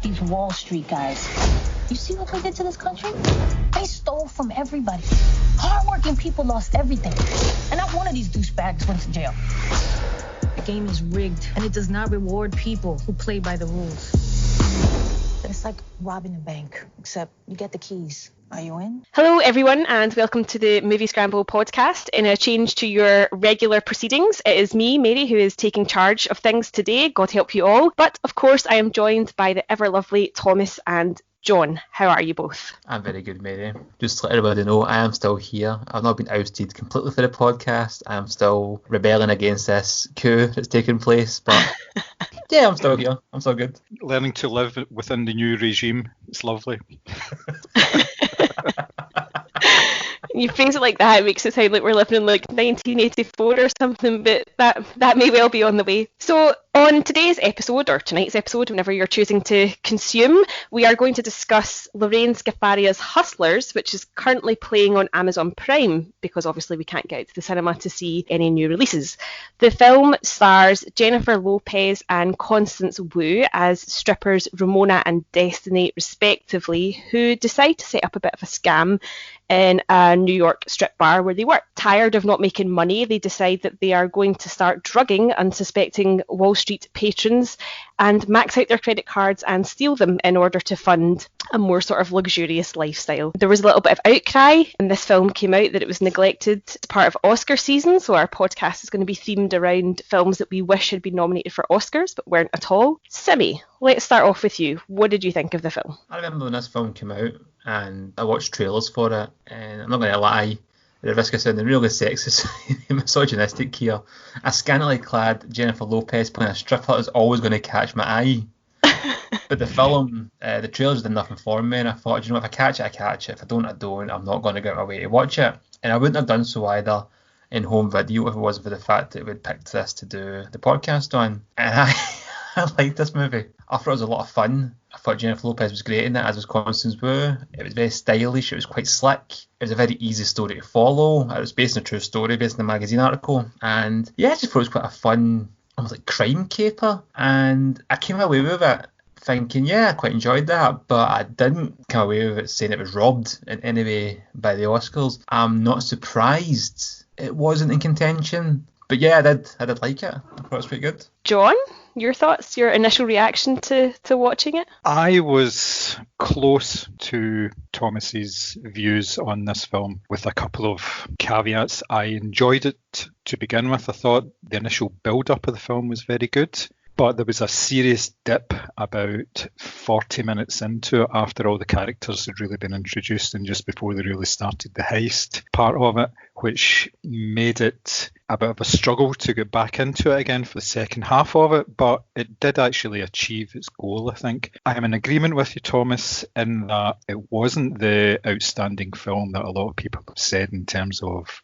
These Wall Street guys. You see what they did to this country? They stole from everybody. Hardworking people lost everything. And not one of these douchebags went to jail. The game is rigged, and it does not reward people who play by the rules. It's like robbing a bank, except you get the keys. Are you in? Hello everyone, and welcome to the Moviescramble podcast. In a change to your regular proceedings, it is me, Mary, who is taking charge of things today. God help you all. But of course, I am joined by the ever lovely Thomas and John. How are you both? I'm very good, Mary. Just to let everybody know, I am still here. I've not been ousted completely for the podcast. I'm still rebelling against this coup that's taking place, but yeah, I'm still here. I'm still good. Learning to live within the new regime. It's lovely. You phrase it like that, it makes it sound like we're living in like 1984 or something, but that may well be on the way. So on today's episode, or tonight's episode, whenever you're choosing to consume, we are going to discuss Lorraine Scafaria's Hustlers, which is currently playing on Amazon Prime, because obviously we can't get to the cinema to see any new releases. The film stars Jennifer Lopez and Constance Wu as strippers Ramona and Destiny, respectively, who decide to set up a bit of a scam in a New York strip bar where they work. Tired of not making money, they decide that they are going to start drugging unsuspecting Wall Street patrons and max out their credit cards and steal them in order to fund a more sort of luxurious lifestyle. There was a little bit of outcry when this film came out that it was neglected as part of Oscar season, so our podcast is going to be themed around films that we wish had been nominated for Oscars but weren't at all. Simi, let's start off with you. What did you think of the film? I remember when this film came out and I watched trailers for it, and I'm not going to lie, at the risk of sounding really sexist and misogynistic here, a scantily clad Jennifer Lopez playing a stripper is always going to catch my eye. But the film, the trailers did nothing for me, and I thought, you know, if I catch it, I catch it. If I don't, I don't. I'm not going to go out my way to watch it. And I wouldn't have done so either in home video if it wasn't for the fact that we'd picked this to do the podcast on. And I liked this movie. I thought it was a lot of fun. I thought Jennifer Lopez was great in it, as was Constance Wu. It was very stylish. It was quite slick. It was a very easy story to follow. It was based on a true story, based on a magazine article. And yeah, I just thought it was quite a fun, almost like crime caper. And I came away with it thinking, yeah, I quite enjoyed that, but I didn't come away with it saying it was robbed in any way by the Oscars. I'm not surprised it wasn't in contention. But yeah, I did like it. I thought it was pretty good. John, your thoughts, your initial reaction to watching it? I was close to Thomas's views on this film with a couple of caveats. I enjoyed it to begin with. I thought the initial build-up of the film was very good. But there was a serious dip about 40 minutes into it after all the characters had really been introduced and just before they really started the heist part of it, which made it a bit of a struggle to get back into it again for the second half of it. But it did actually achieve its goal, I think. I am in agreement with you, Thomas, in that it wasn't the outstanding film that a lot of people have said in terms of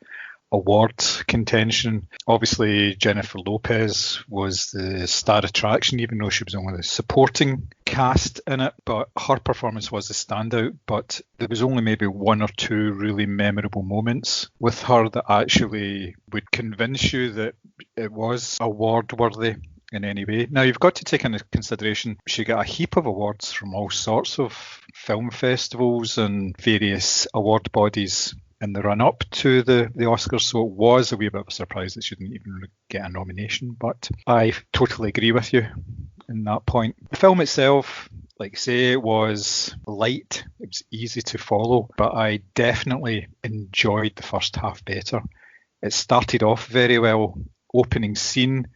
award contention. Obviously, Jennifer Lopez was the star attraction, even though she was only the supporting cast in it, but her performance was the standout. But there was only maybe one or two really memorable moments with her that actually would convince you that it was award worthy in any way. Now, you've got to take into consideration she got a heap of awards from all sorts of film festivals and various award bodies in the run-up to the Oscars, so it was a wee bit of a surprise that she didn't even get a nomination, but I totally agree with you in that point. The film itself, like I say, was light, it was easy to follow, but I definitely enjoyed the first half better. It started off very well. Opening scene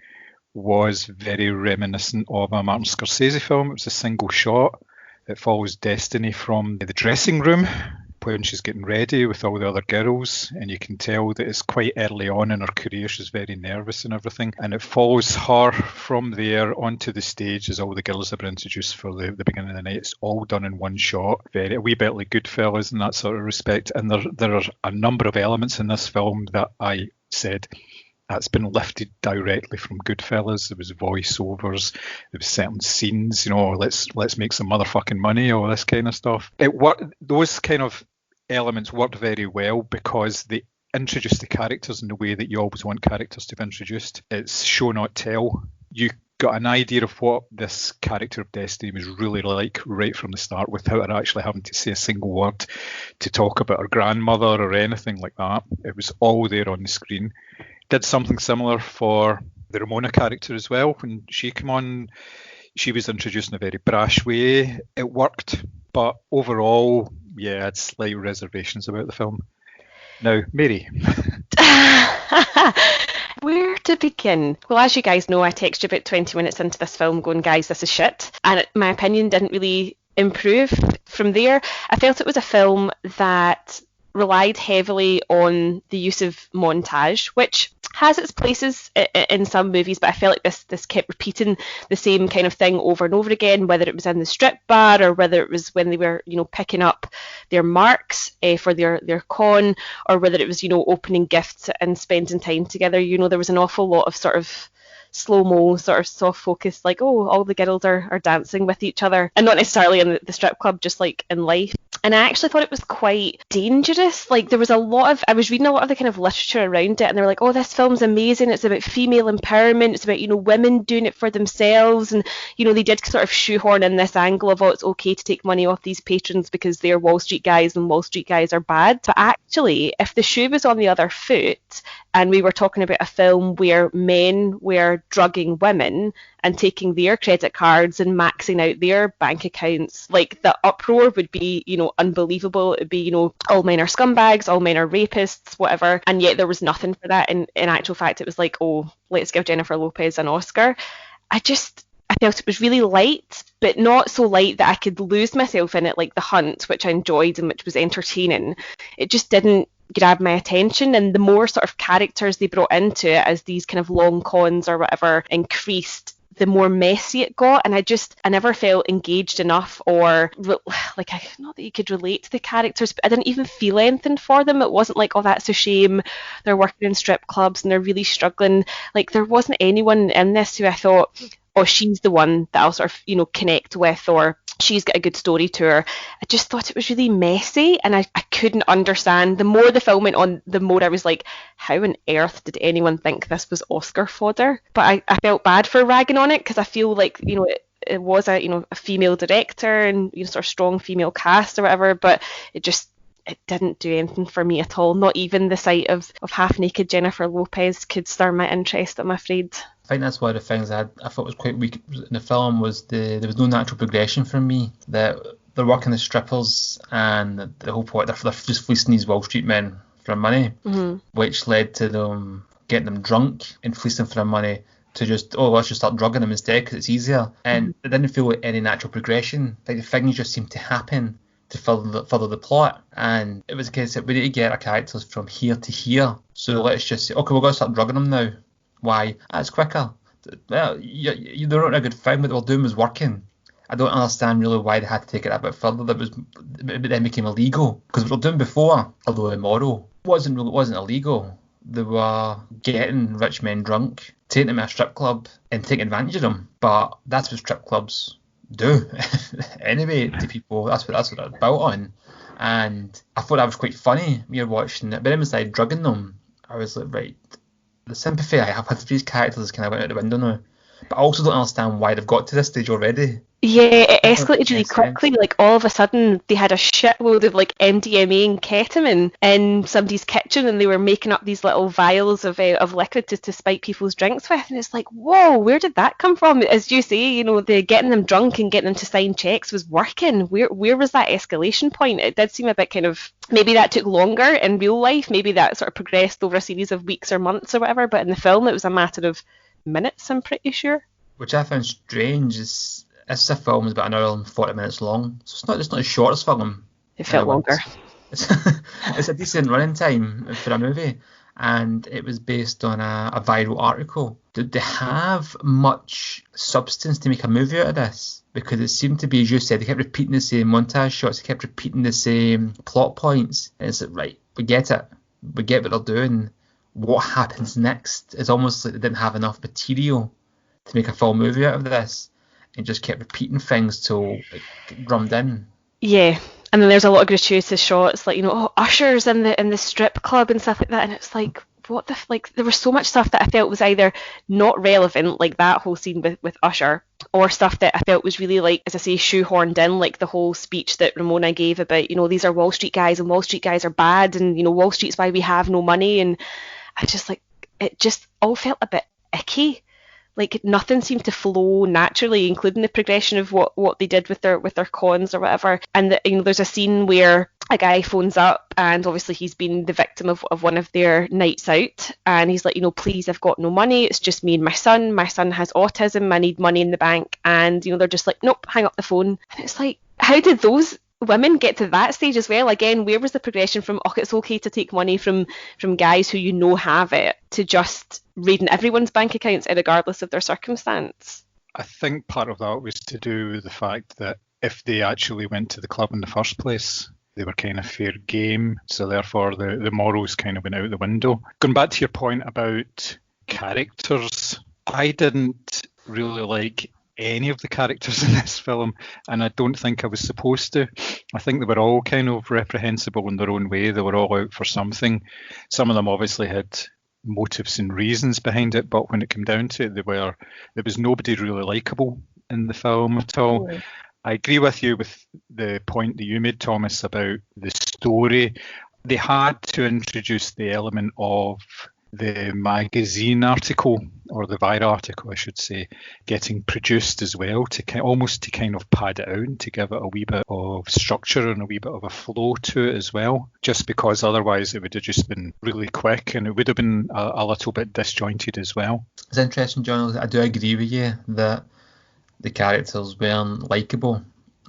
was very reminiscent of a Martin Scorsese film. It was a single shot. It follows Destiny from the dressing room when she's getting ready with all the other girls, and you can tell that it's quite early on in her career. She's very nervous and everything, and it follows her from there onto the stage as all the girls have been introduced for the beginning of the night. It's all done in one shot, very a wee bit like Goodfellas in that sort of respect. And there are a number of elements in this film that I said that's been lifted directly from Goodfellas. There was voiceovers, there was certain scenes, you know, let's make some motherfucking money, all this kind of stuff. Those kind of elements worked very well because they introduced the characters in the way that you always want characters to be introduced. It's show not tell. You got an idea of what this character of Destiny was really like right from the start, without her actually having to say a single word to talk about her grandmother or anything like that. It was all there on the screen. Did something similar for the Ramona character as well. When she came on, she was introduced in a very brash way. It worked, but overall, yeah, I had slight reservations about the film. Now, Mary. Where to begin? Well, as you guys know, I texted you about 20 minutes into this film going, guys, this is shit. And my opinion didn't really improve from there. I felt it was a film that relied heavily on the use of montage, which has its places in some movies, but I felt like this kept repeating the same kind of thing over and over again, whether it was in the strip bar or whether it was when they were, picking up their marks for their con, or whether it was, opening gifts and spending time together. There was an awful lot of sort of slow-mo, sort of soft focus, like, oh, all the girls are dancing with each other, and not necessarily in the strip club, just like in life. And I actually thought it was quite dangerous. Like, there was I was reading a lot of the kind of literature around it, and they were like, oh, this film's amazing, it's about female empowerment, it's about, women doing it for themselves, and, they did sort of shoehorn in this angle of, oh, it's okay to take money off these patrons because they're Wall Street guys and Wall Street guys are bad. But actually, if the shoe was on the other foot, and we were talking about a film where men were drugging women and taking their credit cards and maxing out their bank accounts, like, the uproar would be, unbelievable. It would be, all men are scumbags, all men are rapists, whatever. And yet there was nothing for that. In actual fact, it was like, oh, let's give Jennifer Lopez an Oscar. I felt it was really light, but not so light that I could lose myself in it, like The Hunt, which I enjoyed and which was entertaining. It just didn't grab my attention, and the more sort of characters they brought into it as these kind of long cons or whatever increased, the more messy it got, and I never felt engaged enough, or like, not that you could relate to the characters, but I didn't even feel anything for them. It wasn't like, oh, that's a shame, they're working in strip clubs and they're really struggling. Like, there wasn't anyone in this who I thought, oh, she's the one that I'll sort of, connect with, or she's got a good story to her. I just thought it was really messy, and I couldn't understand. The more the film went on, the more I was like, how on earth did anyone think this was Oscar fodder? But I felt bad for ragging on it, because I feel like, it was a female director and, sort of strong female cast or whatever, but it didn't do anything for me at all. Not even the sight of half-naked Jennifer Lopez could stir my interest, I'm afraid. I think that's one of the things I thought was quite weak in the film, was there was no natural progression for me. That they're working as strippers, and the whole point, they're just fleecing these Wall Street men for money, which led to them getting them drunk and fleecing for their money to just, oh, let's just start drugging them instead because it's easier. And it didn't feel like any natural progression. Like, the things just seemed to happen to further the plot, and it was a case that we need to get our characters from here to here, so let's just say, okay, we're going to start drugging them now. Why? That's quicker. Well, they're not a good thing, but what they were doing was working. I don't understand really why they had to take it a bit further. It then became illegal, because what they were doing before, although immoral, wasn't illegal. They were getting rich men drunk, taking them to a strip club and taking advantage of them. But that's what strip clubs do anyway to people. That's what it's built on. And I thought that was quite funny when you're watching it. But then inside drugging them, I was like, right, the sympathy I have with these characters is kind of went out the window now. But I also don't understand why they've got to this stage already. Yeah, it escalated really quickly. Like, all of a sudden, they had a shitload of, like, MDMA and ketamine in somebody's kitchen, and they were making up these little vials of liquid to spike people's drinks with. And it's like, whoa, where did that come from? As you say, the getting them drunk and getting them to sign checks was working. Where was that escalation point? It did seem a bit kind of, maybe that took longer in real life. Maybe that sort of progressed over a series of weeks or months or whatever. But in the film, it was a matter of minutes, I'm pretty sure. Which I found strange. Is this film is about an hour and 40 minutes long, so it's not the shortest film. It felt longer. It's a decent running time for a movie, and it was based on a viral article. Did they have much substance to make a movie out of this? Because it seemed to be, as you said, they kept repeating the same montage shots, they kept repeating the same plot points, and it's like, right, we get it, we get what they're doing. What happens next? It's almost like they didn't have enough material to make a full movie out of this, and just kept repeating things till it drummed in. Yeah, and then there's a lot of gratuitous shots, like, ushers in the strip club and stuff like that, and it's like, there was so much stuff that I felt was either not relevant, like that whole scene with Usher, or stuff that I felt was really, like, as I say, shoehorned in, like the whole speech that Ramona gave about, these are Wall Street guys and Wall Street guys are bad, and Wall Street's why we have no money. And I just, like, it just all felt a bit icky. Like, nothing seemed to flow naturally, including the progression of what they did with their cons or whatever. And there's a scene where a guy phones up, and obviously he's been the victim of one of their nights out, and he's like, please, I've got no money, it's just me and my son has autism, I need money in the bank. And they're just like, nope, hang up the phone. And it's like, how did those women get to that stage as well? Again, where was the progression from, it's okay to take money from guys who have it, to just raiding everyone's bank accounts regardless of their circumstance? I think part of that was to do with the fact that if they actually went to the club in the first place, they were kind of fair game, so therefore the morals kind of went out the window. Going back to your point about characters, I didn't really like any of the characters in this film, and I don't think I was supposed to. I think they were all kind of reprehensible in their own way. They were all out for something. Some of them obviously had motives and reasons behind it, but when it came down to it, there was nobody really likable in the film at all. Oh. I agree with you with the point that you made, Thomas, about the story. They had to introduce the element of the magazine article, or the Vire article, I should say, getting produced as well, to almost to kind of pad it out and to give it a wee bit of structure and a wee bit of a flow to it as well, just because otherwise it would have just been really quick and it would have been a little bit disjointed as well. It's interesting, John. I do agree with you that the characters weren't likeable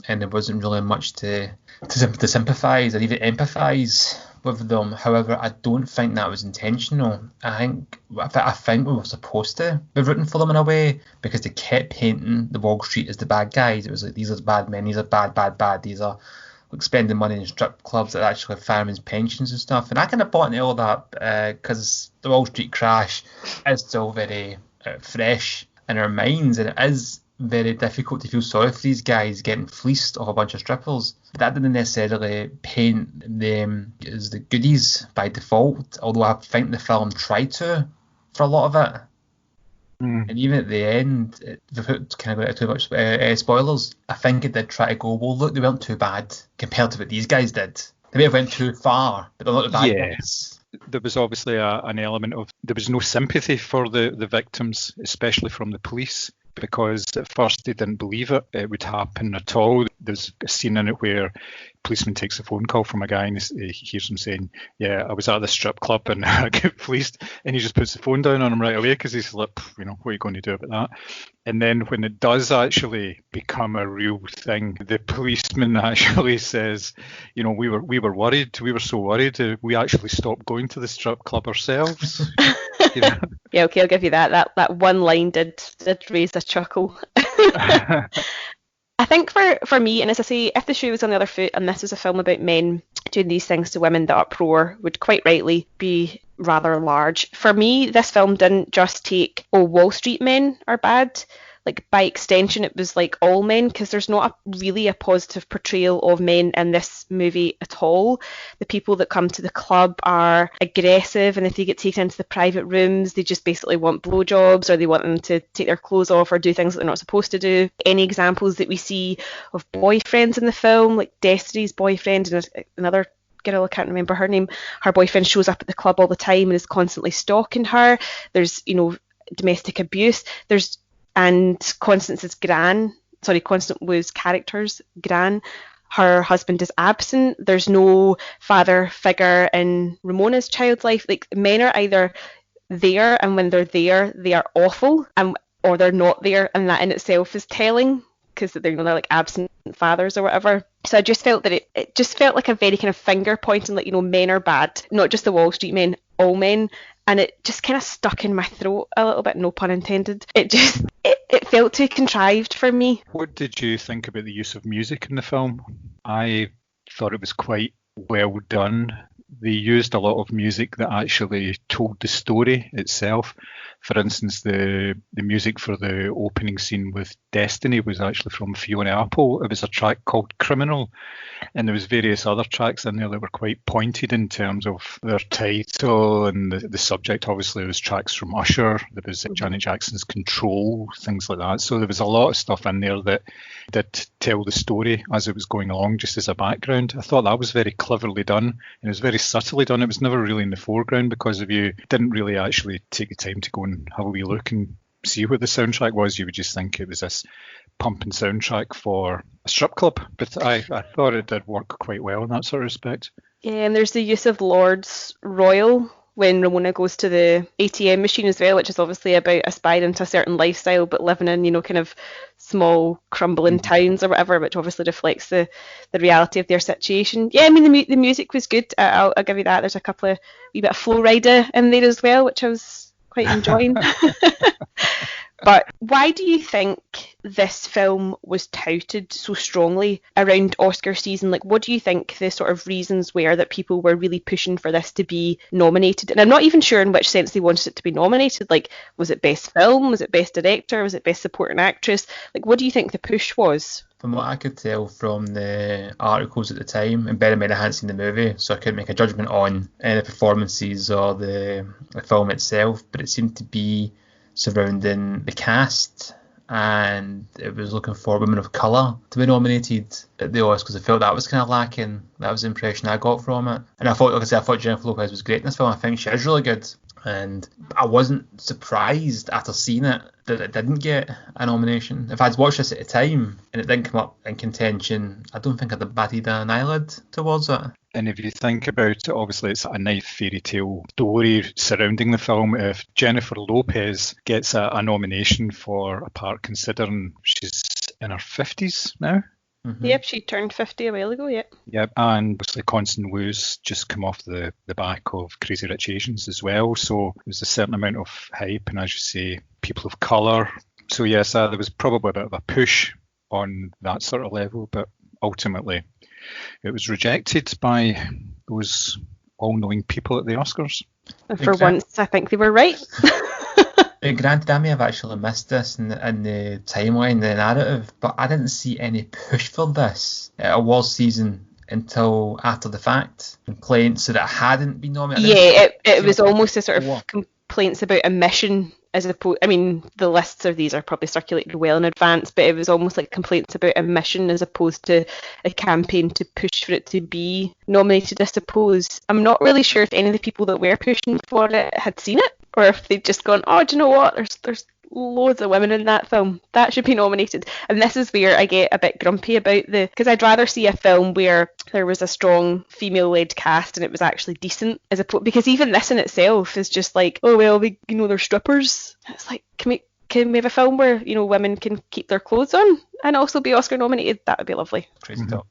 and there wasn't really much to sympathise or even empathise with them. However, I don't think that was intentional. I think we were supposed to be rooting for them in a way, because they kept painting the Wall Street as the bad guys. It was like, these are bad men, these are bad, these are like spending money in strip clubs that actually have firemen's pensions and stuff. And I kind of bought into all that because the Wall Street crash is still very fresh in our minds, and it is very difficult to feel sorry for these guys getting fleeced off a bunch of strippers. But that didn't necessarily paint them as the goodies by default, although I think the film tried to for a lot of it. And even at the end, without kind of going into too much spoilers, I think it did try to go, well, look, they weren't too bad compared to what these guys did. They may have went too far, but they're not the bad guys. There was obviously an element of, there was no sympathy for the victims, especially from the police, because at first they didn't believe it would happen at all. There's a scene in it where a policeman takes a phone call from a guy and he hears him saying, yeah, I was at the strip club and I got fleeced, and he just puts the phone down on him right away because he's like, what are you going to do about that? And then when it does actually become a real thing, the policeman actually says, we were worried, we were so worried, we actually stopped going to the strip club ourselves. Yeah, okay, I'll give you that. That one line did raise a chuckle. I think for me, and as I say, if the shoe was on the other foot and this was a film about men doing these things to women, the uproar would quite rightly be rather large. For me, this film didn't just take, Wall Street men are bad. Like, by extension, it was like all men, because there's not really a positive portrayal of men in this movie at all. The people that come to the club are aggressive, and if they get taken into the private rooms, they just basically want blowjobs, or they want them to take their clothes off or do things that they're not supposed to do. Any examples that we see of boyfriends in the film, like Destiny's boyfriend and another girl, I can't remember her name, her boyfriend shows up at the club all the time and is constantly stalking her. There's, domestic abuse. And Constant Wu's character's gran, her husband is absent. There's no father figure in Ramona's child's life. Like, men are either there, and when they're there, they are awful, or they're not there, and that in itself is telling, because they're like absent fathers or whatever. So I just felt that it just felt like a very kind of finger pointing, like, men are bad, not just the Wall Street men, all men. And it just kind of stuck in my throat a little bit, no pun intended. It felt too contrived for me. What did you think about the use of music in the film? I thought it was quite well done. They used a lot of music that actually told the story itself. For instance, the music for the opening scene with Destiny was actually from Fiona Apple. It was a track called Criminal, and there was various other tracks in there that were quite pointed in terms of their title and the subject. Obviously, there was tracks from Usher, there was Janet Jackson's Control, things like that. So there was a lot of stuff in there that did tell the story as it was going along, just as a background. I thought that was very cleverly done, and it was very subtly done. It was never really in the foreground, because if you didn't really actually take the time to go and have a wee look and see what the soundtrack was, you would just think it was this pumping soundtrack for a strip club. But I thought it did work quite well in that sort of respect. Yeah, and there's the use of Lord's Royal when Ramona goes to the ATM machine as well, which is obviously about aspiring to a certain lifestyle, but living in, kind of small crumbling towns or whatever, which obviously reflects the reality of their situation. Yeah, I mean, the music was good. I'll give you that. There's a couple of wee bit of Flow Rider in there as well, which I was quite enjoying. But why do you think this film was touted so strongly around Oscar season? Like, what do you think the sort of reasons were that people were really pushing for this to be nominated? And I'm not even sure in which sense they wanted it to be nominated. Like, was it best film? Was it best director? Was it best supporting actress? Like, what do you think the push was? From what I could tell from the articles at the time, and bear in mind I hadn't seen the movie, so I couldn't make a judgment on any performances or the film itself, but it seemed to be surrounding the cast, and it was looking for women of colour to be nominated at the Oscars. I felt that was kind of lacking. That was the impression I got from it. And I thought, like I said, I thought Jennifer Lopez was great in this film. I think she is really good. And I wasn't surprised after seeing it that it didn't get a nomination. If I'd watched this at the time and it didn't come up in contention, I don't think I'd have batted an eyelid towards it. And if you think about it, obviously it's a nice fairy tale story surrounding the film. If Jennifer Lopez gets a nomination for a part, considering she's in her 50s now. Mm-hmm. Yep, she turned 50 a while ago, yep. Yep, and obviously Constance Wu's just come off the back of Crazy Rich Asians as well, so there's a certain amount of hype, and as you say, people of colour. So yes, there was probably a bit of a push on that sort of level, but ultimately it was rejected by those all-knowing people at the Oscars. And for once, I think they were right. Granted, I may have actually missed this in the timeline, the narrative, but I didn't see any push for this at awards season until after the fact. Complaints that it hadn't been nominated. Yeah, it was almost a sort of complaints about omission as opposed. I mean, the lists of these are probably circulated well in advance, but it was almost like complaints about omission as opposed to a campaign to push for it to be nominated, I suppose. I'm not really sure if any of the people that were pushing for it had seen it, or if they'd just gone, oh, do you know what? There's loads of women in that film. That should be nominated. And this is where I get a bit grumpy about because I'd rather see a film where there was a strong female-led cast and it was actually decent, as opposed, because even this in itself is just like, oh well, they're strippers. It's like, can we have a film where women can keep their clothes on and also be Oscar nominated? That would be lovely. Crazy talk.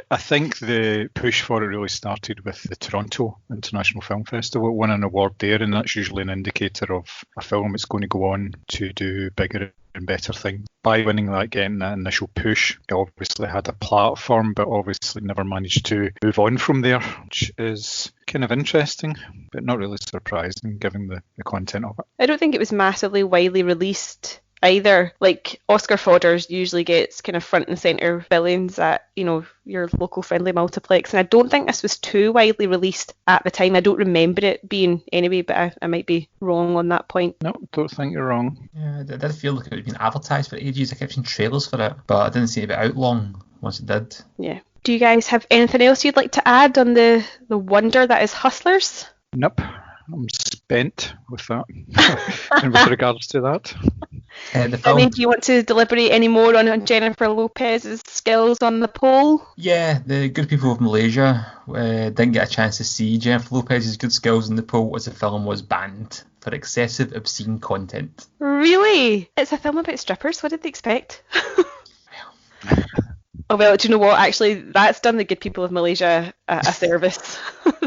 I think the push for it really started with the Toronto International Film Festival. It won an award there, and that's usually an indicator of a film that's going to go on to do bigger and better things. By winning that, getting that initial push, it obviously had a platform, but obviously never managed to move on from there, which is kind of interesting, but not really surprising given the content of it. I don't think it was massively widely released either. Like, Oscar Fodders usually gets kind of front and centre billings at, your local friendly multiplex, and I don't think this was too widely released at the time. I don't remember it being anyway, but I might be wrong on that point. No, don't think you're wrong. Yeah, it did feel like it had been advertised for ages. I kept seeing trailers for it, but I didn't see it out long once it did. Yeah. Do you guys have anything else you'd like to add on the wonder that is Hustlers? Nope. I'm spent with that and with regards to that. The film, do you want to deliberate any more on Jennifer Lopez's skills on the pole? Yeah, the good people of Malaysia didn't get a chance to see Jennifer Lopez's good skills on the pole as the film was banned for excessive obscene content. Really? It's a film about strippers. What did they expect? Oh, well, do you know what? Actually, that's done the good people of Malaysia a service.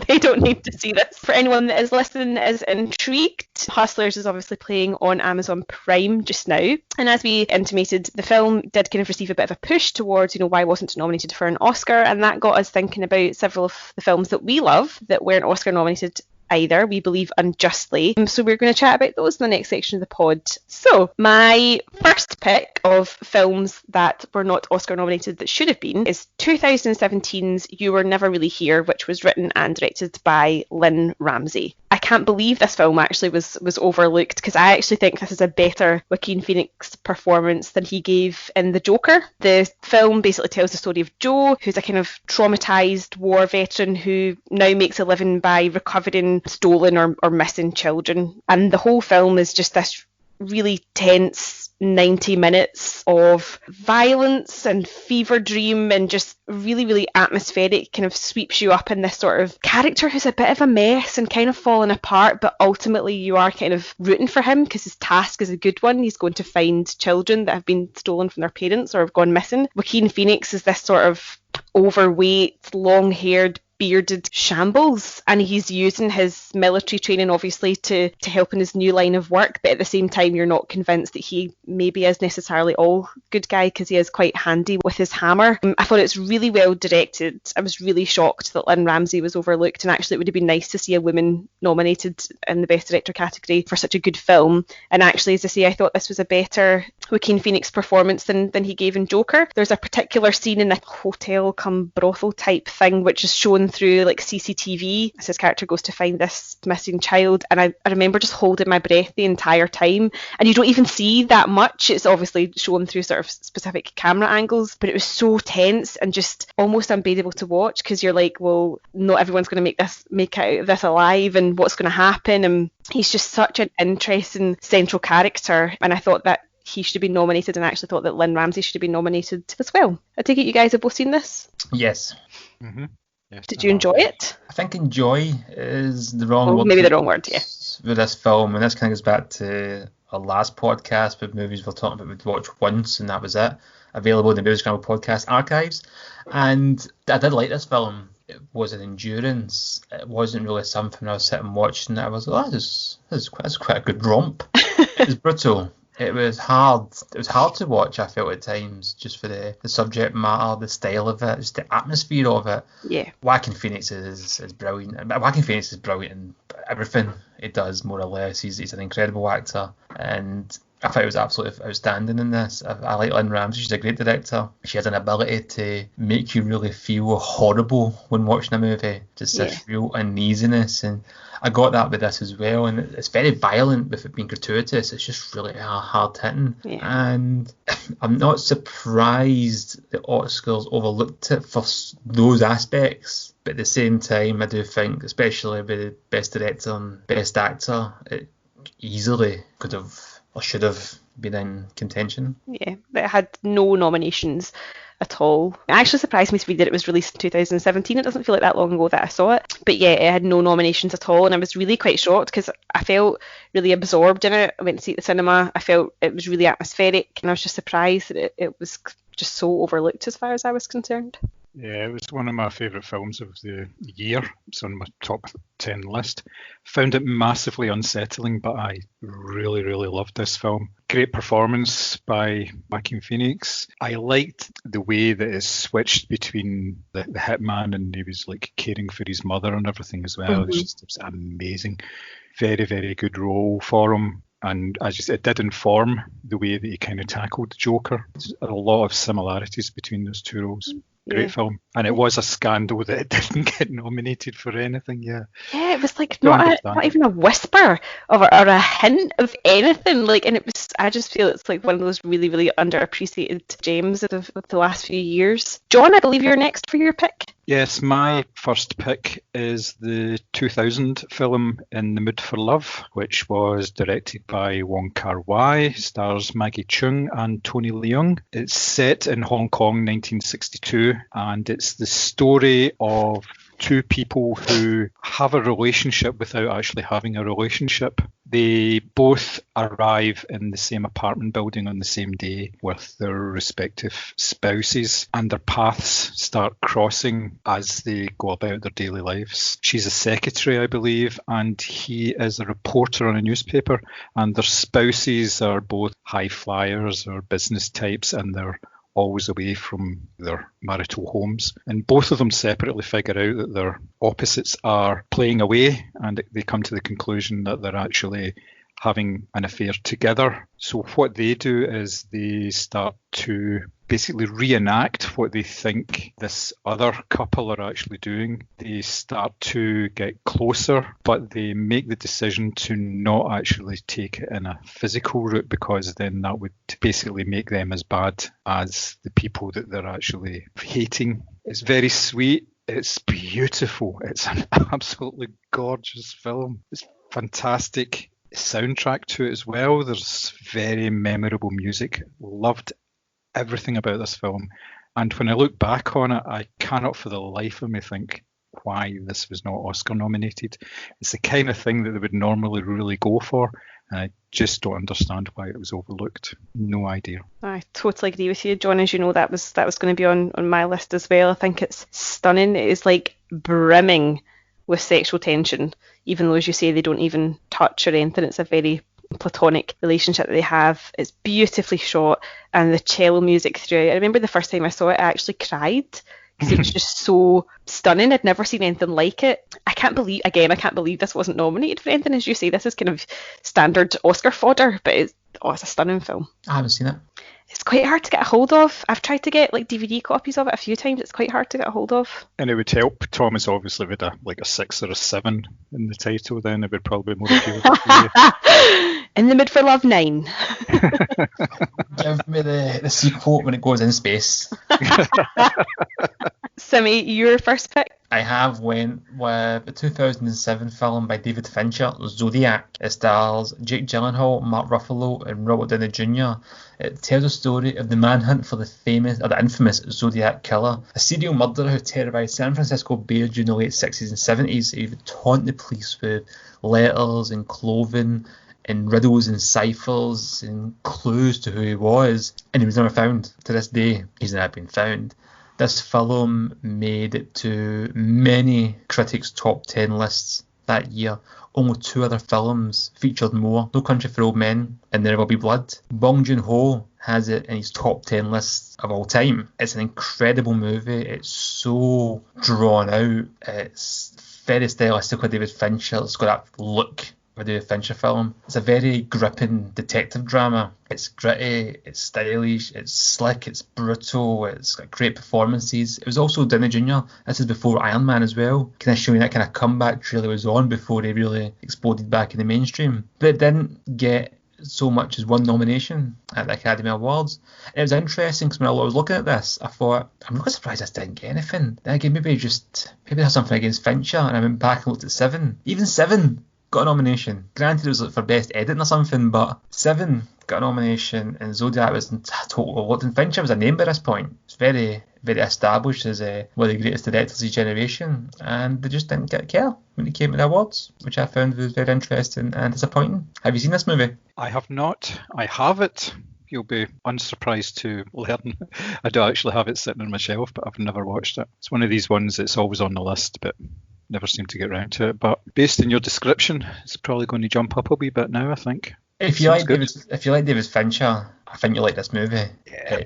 They don't need to see this. For anyone that is listening that is intrigued, Hustlers is obviously playing on Amazon Prime just now. And as we intimated, the film did kind of receive a bit of a push towards, why wasn't it nominated for an Oscar? And that got us thinking about several of the films that we love that weren't Oscar nominated either. We believe unjustly. So we're going to chat about those in the next section of the pod. So my first pick of films that were not Oscar nominated that should have been is 2017's You Were Never Really Here, which was written and directed by Lynn Ramsay. I can't believe this film actually was overlooked, because I actually think this is a better Joaquin Phoenix performance than he gave in The Joker. The film basically tells the story of Joe, who's a kind of traumatised war veteran who now makes a living by recovering stolen or missing children. And the whole film is just this really tense 90 minutes of violence and fever dream, and just really, really atmospheric, kind of sweeps you up in this sort of character who's a bit of a mess and kind of falling apart, but ultimately you are kind of rooting for him because his task is a good one. He's going to find children that have been stolen from their parents or have gone missing. Joaquin Phoenix is this sort of overweight, long-haired, bearded shambles, and he's using his military training obviously to help in his new line of work, but at the same time you're not convinced that he maybe is necessarily all good guy, because he is quite handy with his hammer. I thought it's really well directed. I was really shocked that Lynn Ramsay was overlooked, and actually it would have been nice to see a woman nominated in the Best Director category for such a good film. And actually, as I say, I thought this was a better Joaquin Phoenix performance than he gave in Joker. There's a particular scene in a hotel come brothel type thing which is shown through like CCTV as his character goes to find this missing child, and I remember just holding my breath the entire time, and you don't even see that much. It's obviously shown through sort of specific camera angles, but it was so tense and just almost unbearable to watch, because you're like, well, not everyone's going to make out of this alive, and what's going to happen. And he's just such an interesting central character, and I thought that he should have been nominated, and I actually thought that Lynn Ramsay should have been nominated as well. I take it you guys have both seen this? Yes. Mm-hmm. Yes, Did you enjoy it? I think enjoy is the wrong word. Maybe the wrong word, yeah. With this film, and this kind of goes back to our last podcast with movies we're talking about we'd watch once and that was it. Available in the Moviescramble podcast archives. And I did like this film. It was an endurance. It wasn't really something I was sitting watching. I was like, oh, this is quite a good romp. It was brutal. It was hard. It was hard to watch, I felt at times, just for the subject matter, the style of it, just the atmosphere of it. Yeah. Joaquin Phoenix is brilliant. Joaquin Phoenix is brilliant in everything he does, more or less. He's an incredible actor, and I thought it was absolutely outstanding in this. I like Lynn Ramsay. She's a great director. She has an ability to make you really feel horrible when watching a movie. Just this real uneasiness, and I got that with this as well. And it's very violent with it being gratuitous. It's just really hard hitting. Yeah. And I'm not surprised the Oscars overlooked it for those aspects. But at the same time, I do think, especially with the Best Director and Best Actor, it easily could have or should have been in contention. Yeah, but it had no nominations at all. It actually surprised me to read that it was released in 2017. It doesn't feel like that long ago that I saw it. But yeah, it had no nominations at all, and I was really quite shocked because I felt really absorbed in it. I went to see it at the cinema. I felt it was really atmospheric, and I was just surprised that it was just so overlooked as far as I was concerned. Yeah, it was one of my favourite films of the year. It's on my top 10 list. Found it massively unsettling, but I really, really loved this film. Great performance by Joaquin Phoenix. I liked the way that it switched between the hitman, and he was like caring for his mother and everything as well. Mm-hmm. It was amazing. Very, very good role for him. And it did inform the way that he kind of tackled Joker. There's a lot of similarities between those two roles. Great film. And it was a scandal that it didn't get nominated for anything, yeah. Yeah, it was like not even a whisper or a hint of anything. And I just feel it's like one of those really, really underappreciated gems of the last few years. John, I believe you're next for your pick. Yes, my first pick is the 2000 film In the Mood for Love, which was directed by Wong Kar-wai, stars Maggie Cheung and Tony Leung. It's set in Hong Kong, 1962, and it's the story of two people who have a relationship without actually having a relationship. They both arrive in the same apartment building on the same day with their respective spouses, and their paths start crossing as they go about their daily lives. She's a secretary, I believe, and he is a reporter on a newspaper, and their spouses are both high flyers or business types, and they're always away from their marital homes. And both of them separately figure out that their opposites are playing away, and they come to the conclusion that they're actually having an affair together. So what they do is they start to basically reenact what they think this other couple are actually doing. They start to get closer, but they make the decision to not actually take it in a physical route, because then that would basically make them as bad as the people that they're actually hating. It's very sweet. It's beautiful. It's an absolutely gorgeous film. It's fantastic soundtrack to it as well. There's very memorable music. Loved everything about this film, and when I look back on it, I cannot for the life of me think why this was not Oscar nominated. It's the kind of thing that they would normally really go for, and I just don't understand why it was overlooked. No idea. I totally agree with you, John. As you know, that was going to be on my list as well. I think it's stunning. It is like brimming with sexual tension, even though, as you say, they don't even touch or anything. It's a very platonic relationship that they have. It's beautifully shot, and the cello music throughout. I remember the first time I saw it, I actually cried because it was just so stunning. I'd never seen anything like it. I can't believe this wasn't nominated for anything. As you say, this is kind of standard Oscar fodder, but it's a stunning film. I haven't seen it. It's quite hard to get a hold of. I've tried to get like DVD copies of it a few times. It's quite hard to get a hold of. And it would help Thomas obviously with a 6 or a 7 in the title, then it would probably be more appealing to you. In the Mood for Love 9. Give me the sequel when it goes in space. Simi, your first pick? I went with a 2007 film by David Fincher, Zodiac. It stars Jake Gyllenhaal, Mark Ruffalo, and Robert Downey Jr. It tells the story of the manhunt for the infamous Zodiac killer, a serial murderer who terrorised San Francisco Bay during the late 60s and 70s. He would taunt the police with letters and clothing and riddles and ciphers and clues to who he was, and he was never found. To this day, he's never been found. This film made it to many critics' top 10 lists that year. Only 2 other films featured more: No Country for Old Men and There Will Be Blood. Bong Joon-ho has it in his top 10 lists of all time. It's an incredible movie. It's so drawn out. It's very stylistic with David Fincher. It's got that look of a David Fincher film. It's a very gripping detective drama. It's gritty, it's stylish, it's slick, it's brutal, it's got great performances. It was also Downey Jr. This is before Iron Man as well, kind of showing that kind of comeback trailer was on before he really exploded back in the mainstream. But it didn't get so much as 1 nomination at the Academy Awards. And it was interesting because when I was looking at this, I thought, I'm not surprised this didn't get anything. Then again, maybe there's something against Fincher, and I went back and looked at 7. Even 7 got a nomination. Granted, it was like for best editing or something, but 7 got a nomination, and Zodiac was in total overlooked. And Fincher was a name by this point. It's very, very established as one of the greatest directors of his generation, and they just didn't get care when it came to the awards, which I found was very interesting and disappointing. Have you seen this movie? I have not. I have it. You'll be unsurprised to learn I do actually have it sitting on my shelf, but I've never watched it. It's one of these ones that's always on the list, but never seem to get round to it. But based on your description, it's probably going to jump up a wee bit now, I think. If you like David Fincher, I think you'll like this movie. Yeah.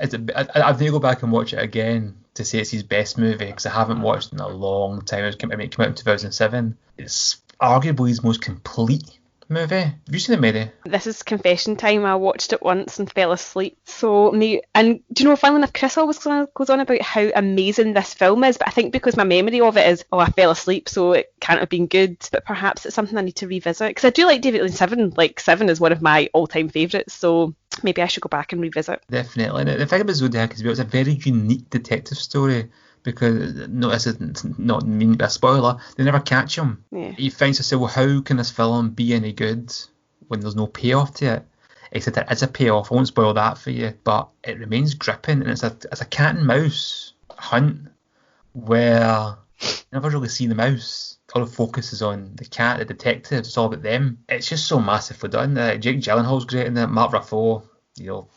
I've need to go back and watch it again to say it's his best movie, because I haven't watched it in a long time. It came out in 2007. It's arguably his most complete movie. Have you seen it, Mary? This is confession time. I watched it once and fell asleep. And do you know, funnily enough, Chris always goes on about how amazing this film is, but I think because my memory of it is, I fell asleep, so it can't have been good. But perhaps it's something I need to revisit, because I do like David Lynch 7. Like 7 is one of my all-time favourites, so maybe I should go back and revisit. Definitely. And the thing about Zodiac is, it's a very unique detective story. Because, no, this is not mean to be a spoiler, they never catch him. Yeah. He finds himself, well, how can this film be any good when there's no payoff to it? Except there is a payoff. I won't spoil that for you, but it remains gripping, and it's a cat and mouse hunt where you never really see the mouse. All the focus is on the cat, the detectives. It's all about them. It's just so massively done. Jake Gyllenhaal's great in it. Mark Ruffalo.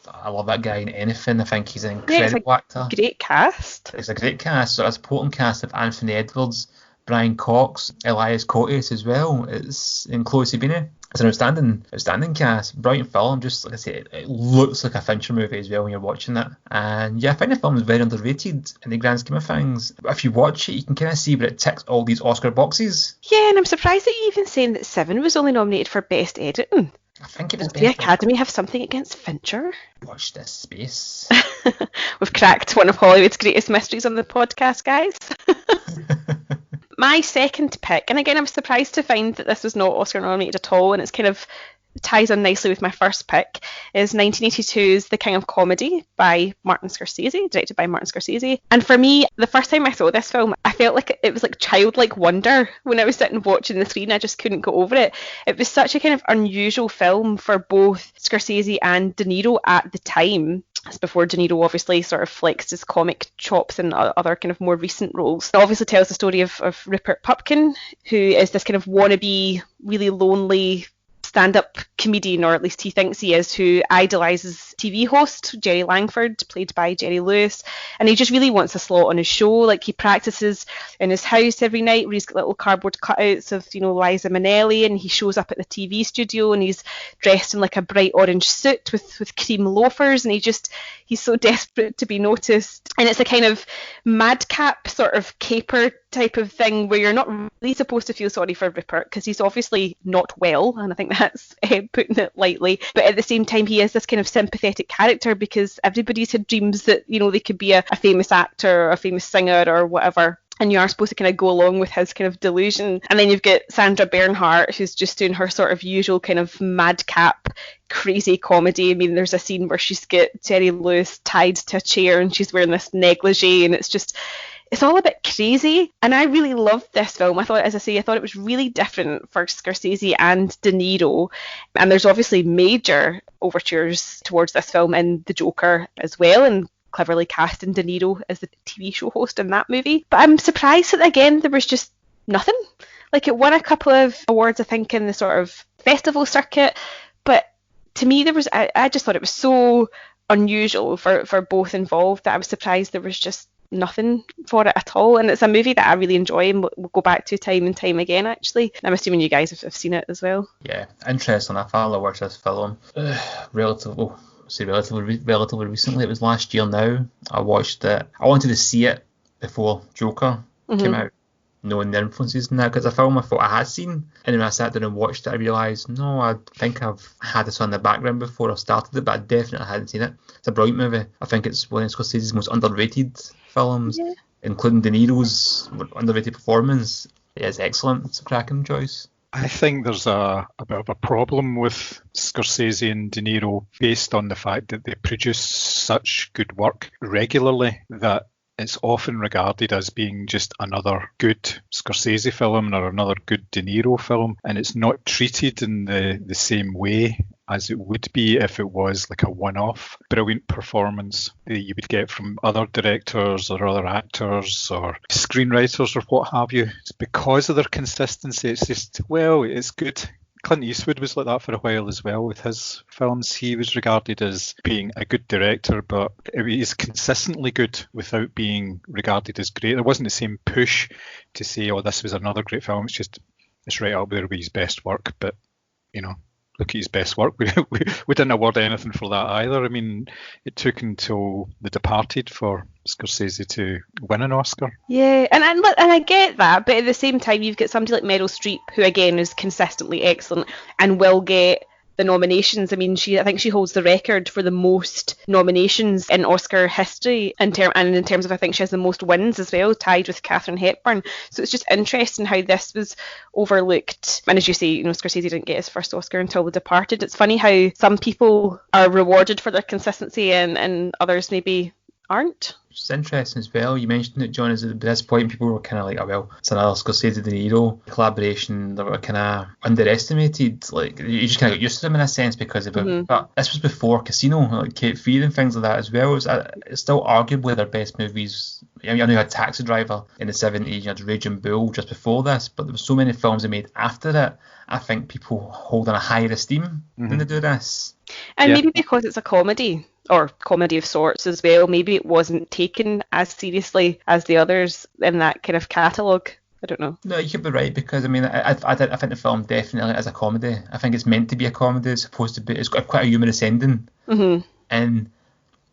I love that guy in anything. I think he's an incredible actor. Great cast. It's a great cast. So it's a potent cast of Anthony Edwards, Brian Cox, Elias Koteas as well. And Chloe Sevigny. It's an outstanding cast, brilliant film. Just like I say, it looks like a Fincher movie as well when you're watching it. And yeah, I find the film is very underrated in the grand scheme of things. But if you watch it, you can kind of see where it ticks all these Oscar boxes. Yeah, and I'm surprised that you're even saying that Seven was only nominated for Best Editing. I think it was Does the Academy have something against Fincher? Watch this space. We've cracked one of Hollywood's greatest mysteries on the podcast, guys. My second pick, and again, I was surprised to find that this was not Oscar nominated at all, and it's kind of ties on nicely with my first pick, is 1982's The King of Comedy by Martin Scorsese, directed by Martin Scorsese. And for me, the first time I saw this film, I felt like it was like childlike wonder when I was sitting watching the screen. I just couldn't go over it. It was such a kind of unusual film for both Scorsese and De Niro at the time. It's before De Niro obviously sort of flexed his comic chops in other kind of more recent roles. It obviously tells the story of Rupert Pupkin, who is this kind of wannabe, really lonely stand-up comedian, or at least he thinks he is, who idolises TV host Jerry Langford, played by Jerry Lewis, and he just really wants a slot on his show. Like, he practices in his house every night where he's got little cardboard cutouts of, you know, Liza Minnelli, and he shows up at the TV studio and he's dressed in like a bright orange suit with cream loafers, and he's so desperate to be noticed. And it's a kind of madcap sort of caper type of thing where you're not really supposed to feel sorry for Rupert because he's obviously not well, and I think that's putting it lightly, but at the same time he is this kind of sympathetic character because everybody's had dreams that, you know, they could be a famous actor or a famous singer or whatever, and you are supposed to kind of go along with his kind of delusion. And then you've got Sandra Bernhardt, who's just doing her sort of usual kind of madcap crazy comedy. I mean, there's a scene where she's got Jerry Lewis tied to a chair and she's wearing this negligee, and it's all a bit crazy, and I really loved this film. I thought it was really different for Scorsese and De Niro, and there's obviously major overtures towards this film in The Joker as well, and cleverly casting De Niro as the TV show host in that movie. But I'm surprised that, again, there was just nothing. Like, it won a couple of awards, I think, in the sort of festival circuit, but to me, I just thought it was so unusual for both involved that I was surprised there was just nothing for it at all. And it's a movie that I really enjoy and we'll go back to time and time again, actually. I'm assuming you guys have seen it as well. Yeah, interesting. I finally watched this film relatively recently. It was last year now. I watched it. I wanted to see it before Joker came out, knowing the influences in that, because a film I thought I had seen, and then when I sat down and watched it, I realised, no, I think I've had this on the background before I started it, but I definitely hadn't seen it. It's a brilliant movie. I think it's one of Scorsese's most underrated films, including De Niro's underrated performance. It is excellent. It's a cracking choice. I think there's a bit of a problem with Scorsese and De Niro based on the fact that they produce such good work regularly that it's often regarded as being just another good Scorsese film or another good De Niro film, and it's not treated in the same way as it would be if it was like a one-off brilliant performance that you would get from other directors or other actors or screenwriters or what have you. It's because of their consistency. It's just, well, it's good. Clint Eastwood was like that for a while as well with his films. He was regarded as being a good director, but he's consistently good without being regarded as great. There wasn't the same push to say, oh, this was another great film. It's right up there with his best work, but, you know, look at his best work. We didn't award anything for that either. I mean, it took until The Departed for Scorsese to win an Oscar. Yeah, and I get that, but at the same time, you've got somebody like Meryl Streep, who again is consistently excellent and will get the nominations. I mean, I think she holds the record for the most nominations in Oscar history, in terms of, I think she has the most wins as well, tied with Katharine Hepburn. So it's just interesting how this was overlooked. And as you say, you know, Scorsese didn't get his first Oscar until The Departed. It's funny how some people are rewarded for their consistency and others maybe aren't. It's interesting as well. You mentioned it, John, is at this point people were kind of like, oh well, it's another Scorsese De Niro collaboration. They were kind of underestimated. Like, you just kind of got used to them in a sense because of it. But this was before Casino, like Cape Fear and things like that as well. It's still arguably their best movies. I mean, I know you had Taxi Driver in the 70s, you had Raging Bull just before this, but there were so many films they made after it. I think people hold in a higher esteem when they do this. And maybe because it's a comedy, or comedy of sorts as well, maybe it wasn't taken as seriously as the others in that kind of catalogue. I don't know. No, you could be right, because I mean, I think the film definitely is a comedy. I think it's meant to be a comedy. It's supposed to be. It's got quite a humorous ending, and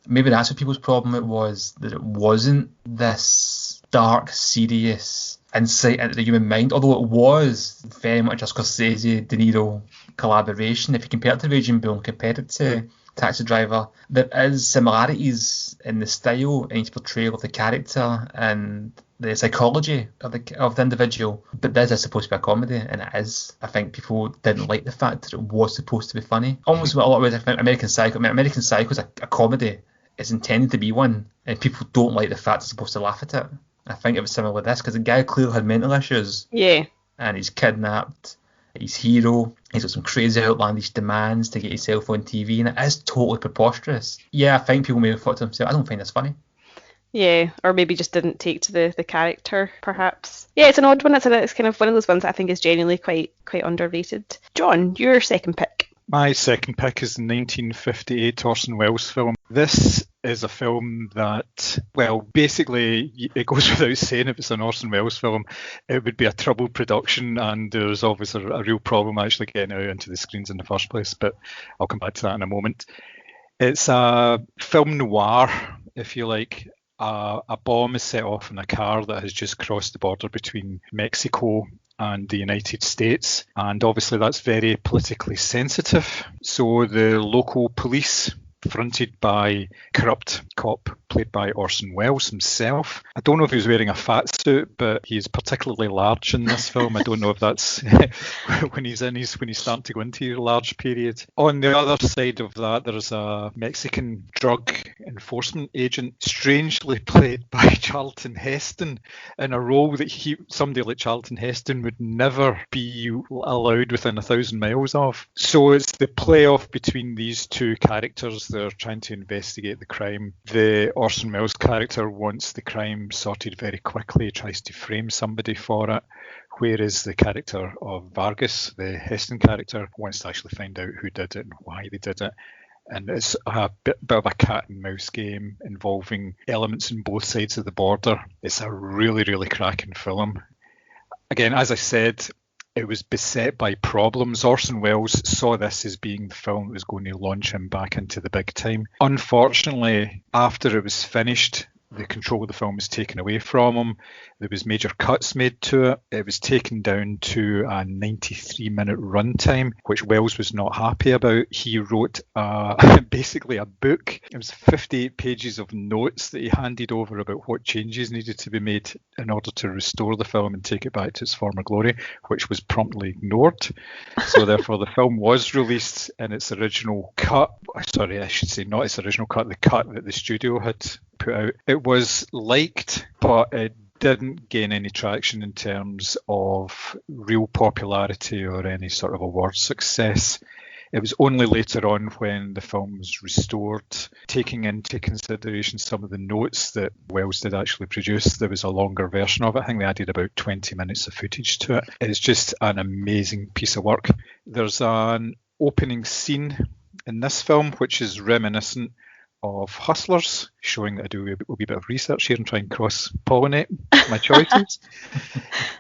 maybe that's what people's problem it was, that it wasn't this dark, serious insight into the human mind. Although it was very much a Scorsese, De Niro collaboration. If you compare it to Raging Bull and compare it to Taxi Driver, there is similarities in the style and its portrayal of the character and the psychology of the individual. But this is supposed to be a comedy, and it is. I think people didn't like the fact that it was supposed to be funny. Almost in a lot of ways, I think American Psycho. I mean, American Psycho is a comedy. It's intended to be one, and people don't like the fact they're supposed to laugh at it. I think it was similar with this, because the guy clearly had mental issues. Yeah. And he's kidnapped his hero. He's got some crazy outlandish demands to get himself on TV, and it is totally preposterous. Yeah, I think people may have thought to themselves, I don't find this funny. Yeah, or maybe just didn't take to the character, perhaps. Yeah, it's an odd one. It's kind of one of those ones that I think is genuinely quite underrated. John, your second pick. My second pick is the 1958 Orson Welles film. This is a film that, well, basically, it goes without saying, if it's an Orson Welles film, it would be a troubled production, and there's obviously a real problem actually getting it out into the screens in the first place, but I'll come back to that in a moment. It's a film noir, if you like. A bomb is set off in a car that has just crossed the border between Mexico and the United States, and obviously that's very politically sensitive. So the local police, fronted by corrupt cop played by Orson Welles himself. I don't know if he was wearing a fat suit, but he's particularly large in this film. I don't know if that's when he's starting to go into your large period. On the other side of that, there's a Mexican drug enforcement agent, strangely played by Charlton Heston, in a role that somebody like Charlton Heston would never be allowed within 1,000 miles of. So it's the playoff between these two characters. They're trying to investigate the crime. The Orson Welles character wants the crime sorted very quickly, he tries to frame somebody for it, whereas the character of Vargas, the Heston character, wants to actually find out who did it and why they did it. And it's a bit of a cat and mouse game involving elements on both sides of the border. It's a really, really cracking film. Again, as I said, it was beset by problems. Orson Welles saw this as being the film that was going to launch him back into the big time. Unfortunately, after it was finished, the control of the film was taken away from him. There was major cuts made to it. It was taken down to a 93-minute runtime, which Welles was not happy about. He wrote basically a book. It was 58 pages of notes that he handed over about what changes needed to be made in order to restore the film and take it back to its former glory, which was promptly ignored. So therefore, the film was released in its original cut. Sorry, I should say not its original cut, the cut that the studio had put out. It was liked, but it didn't gain any traction in terms of real popularity or any sort of award success. It was only later on, when the film was restored, taking into consideration some of the notes that Welles did actually produce, there was a longer version of it. I think they added about 20 minutes of footage to it. It's just an amazing piece of work. There's an opening scene in this film which is reminiscent of Hustlers, showing that I do a wee bit of research here and try and cross-pollinate my choices,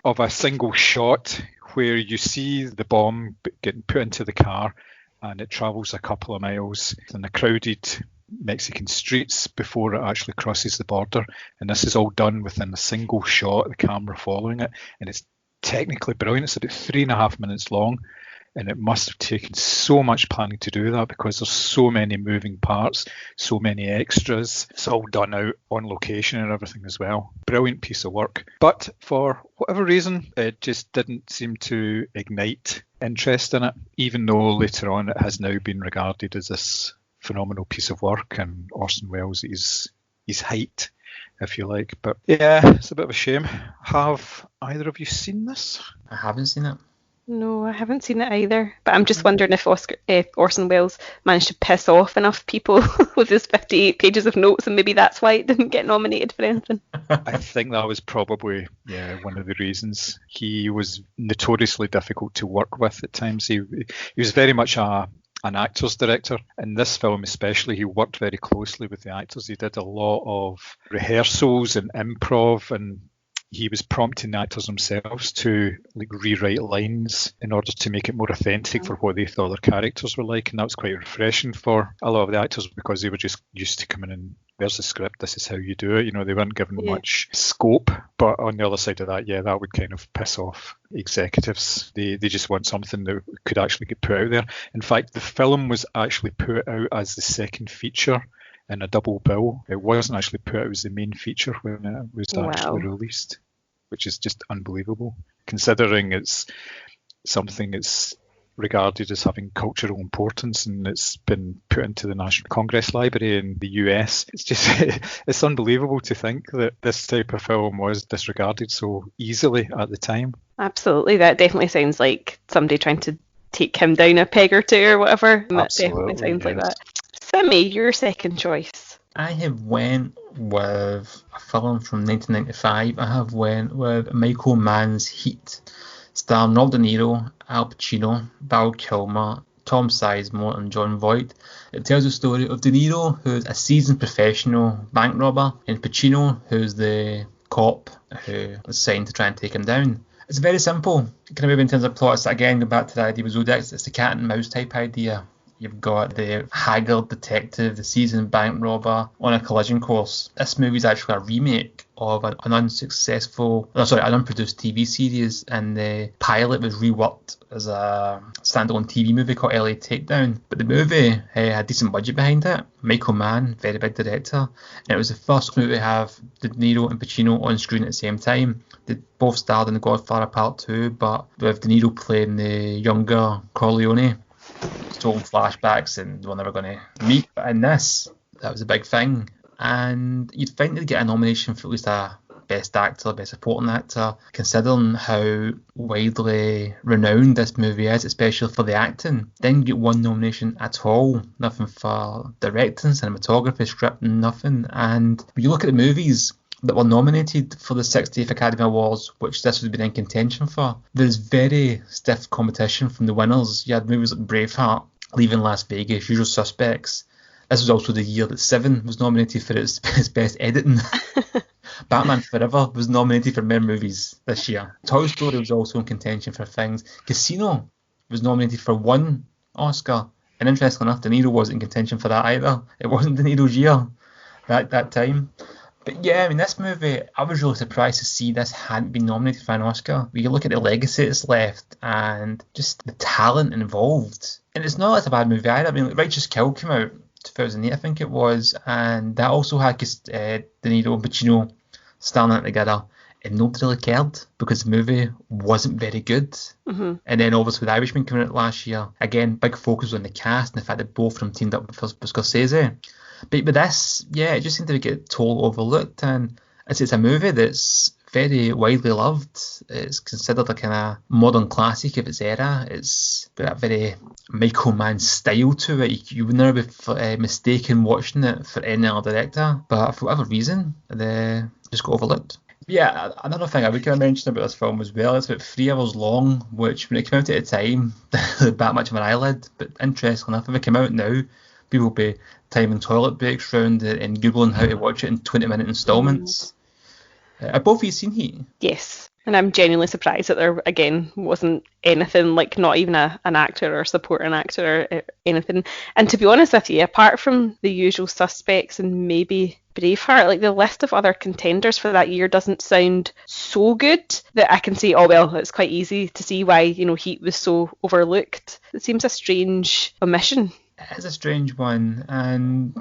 of a single shot where you see the bomb getting put into the car and it travels a couple of miles in the crowded Mexican streets before it actually crosses the border. And this is all done within a single shot, the camera following it, and it's technically brilliant. It's about 3.5 minutes long. And it must have taken so much planning to do that, because there's so many moving parts, so many extras. It's all done out on location and everything as well. Brilliant piece of work. But for whatever reason, it just didn't seem to ignite interest in it, even though later on it has now been regarded as this phenomenal piece of work, and Orson Welles is his height, if you like. But yeah, it's a bit of a shame. Have either of you seen this? I haven't seen it. No, I haven't seen it either. But I'm just wondering if Orson Welles managed to piss off enough people with his 58 pages of notes, and maybe that's why it didn't get nominated for anything. I think that was probably one of the reasons. He was notoriously difficult to work with at times. He was very much an actor's director. In this film especially, he worked very closely with the actors. He did a lot of rehearsals and improv, and he was prompting the actors themselves to like rewrite lines in order to make it more authentic for what they thought their characters were like, and that was quite refreshing for a lot of the actors because they were just used to coming in. There's the script, this is how you do it. You know, they weren't given much scope. But on the other side of that, yeah, that would kind of piss off executives. They just want something that could actually get put out there. In fact, the film was actually put out as the second feature in a double bill. It wasn't actually put out as the main feature when it was actually released, which is just unbelievable, considering it's something that's regarded as having cultural importance, and it's been put into the National Congress Library in the US. It's just it's unbelievable to think that this type of film was disregarded so easily at the time. Absolutely, that definitely sounds like somebody trying to take him down a peg or two or whatever. Absolutely, that definitely sounds like that. Simi, your second choice. I have went with a film from 1995. I have went with Michael Mann's Heat, starring Robert De Niro, Al Pacino, Val Kilmer, Tom Sizemore and John Voight. It tells the story of De Niro, who's a seasoned professional bank robber, and Pacino, who's the cop who was signed to try and take him down. It's very simple. Kind of maybe in terms of plot, again, go back to the idea with Zodiac, it's the cat and mouse type idea. You've got the haggard detective, the seasoned bank robber on a collision course. This movie is actually a remake of an unproduced TV series, and the pilot was reworked as a standalone TV movie called LA Takedown. But the movie had a decent budget behind it. Michael Mann, very big director, and it was the first movie to have De Niro and Pacino on screen at the same time. They both starred in The Godfather Part 2, but with De Niro playing the younger Corleone. Told flashbacks and we're never going to meet. But in this, that was a big thing. And you'd think they'd get a nomination for at least a Best Actor, Best Supporting Actor, considering how widely renowned this movie is, especially for the acting. Didn't get one nomination at all. Nothing for directing, cinematography, script, nothing. And when you look at the movies that were nominated for the 60th Academy Awards, which this would have been in contention for, there's very stiff competition from the winners. You had movies like Braveheart, Leaving Las Vegas, Usual Suspects. This was also the year that Seven was nominated for its best editing. Batman Forever was nominated for many movies this year. Toy Story was also in contention for things. Casino was nominated for one Oscar. And interestingly enough, De Niro wasn't in contention for that either. It wasn't De Niro's year that time. But yeah, I mean, this movie, I was really surprised to see this hadn't been nominated for an Oscar. When you look at the legacy it's left and just the talent involved. And it's not like a bad movie either. I mean, like, Righteous Kill came out 2008, I think it was, and that also had De Niro and Pacino starring it together. And nobody really cared because the movie wasn't very good. Mm-hmm. And then obviously The Irishman came out last year. Again, big focus on the cast and the fact that both of them teamed up with Scorsese. But with this, yeah, it just seemed to get totally overlooked. And it's a movie that's very widely loved. It's considered a kind of modern classic of its era. It's got a very Michael Mann style to it. You would never be mistaken watching it for any other director. But for whatever reason, they just got overlooked. Yeah, another thing I would kind of mention about this film as well, it's about 3 hours long, which when it came out at the time, didn't bat much of an eyelid. But interesting enough, if it came out now, people will be timing toilet breaks round it and Googling how to watch it in 20-minute instalments. Have both of you seen Heat? Yes, and I'm genuinely surprised that there, again, wasn't anything, like not even an actor or supporting actor or anything. And to be honest with you, apart from The Usual Suspects and maybe Braveheart, like the list of other contenders for that year doesn't sound so good that I can say, oh well, it's quite easy to see why, Heat was so overlooked. It seems a strange omission. It is a strange one, and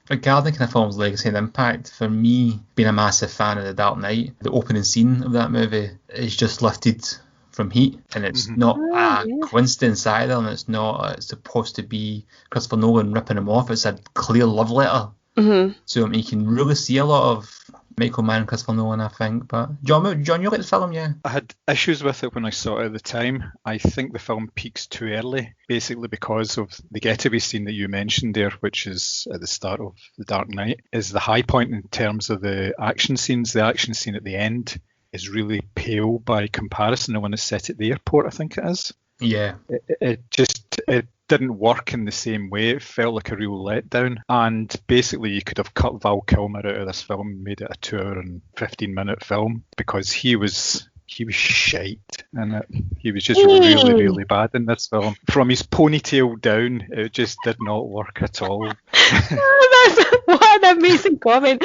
regarding kind of film's legacy and impact, for me, being a massive fan of The Dark Knight, the opening scene of that movie is just lifted from Heat, and it's not a coincidence either, and it's not supposed to be Christopher Nolan ripping him off. It's a clear love letter. Mm-hmm. So I mean, you can really see a lot of Michael Mann and Christopher Nolan, I think. But John, you like the film, yeah? I had issues with it when I saw it at the time. I think the film peaks too early, basically because of the getaway scene that you mentioned there, which is at the start of The Dark Knight, is the high point in terms of the action scenes. The action scene at the end is really pale by comparison. The one that's set at the airport, I think it is. Yeah. It didn't work in the same way. It felt like a real letdown. And basically, you could have cut Val Kilmer out of this film and made it a 2 hour and 15-minute film, because he was shite in it. He was just really, really bad in this film. From his ponytail down, it just did not work at all. What an amazing comment.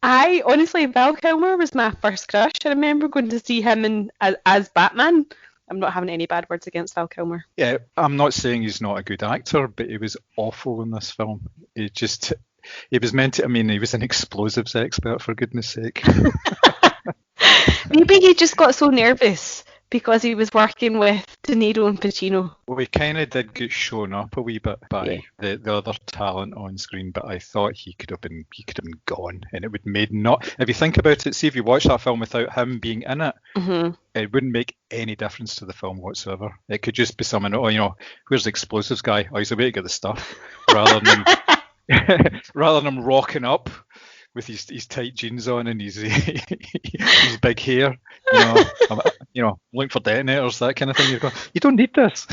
Honestly, Val Kilmer was my first crush. I remember going to see him as Batman. I'm not having any bad words against Val Kilmer. Yeah, I'm not saying he's not a good actor, but he was awful in this film. He was meant to, he was an explosives expert, for goodness sake. Maybe he just got so nervous because he was working with De Niro and Pacino. Well, he kind of did get shown up a wee bit by the other talent on screen, but I thought he could have been gone, and it would made not. If you think about it, see if you watch that film without him being in it, it wouldn't make any difference to the film whatsoever. It could just be someone, where's the explosives guy? Oh, he's away to get the stuff, rather than him rocking up with his tight jeans on and his big hair, looking for detonators, that kind of thing. You don't need this.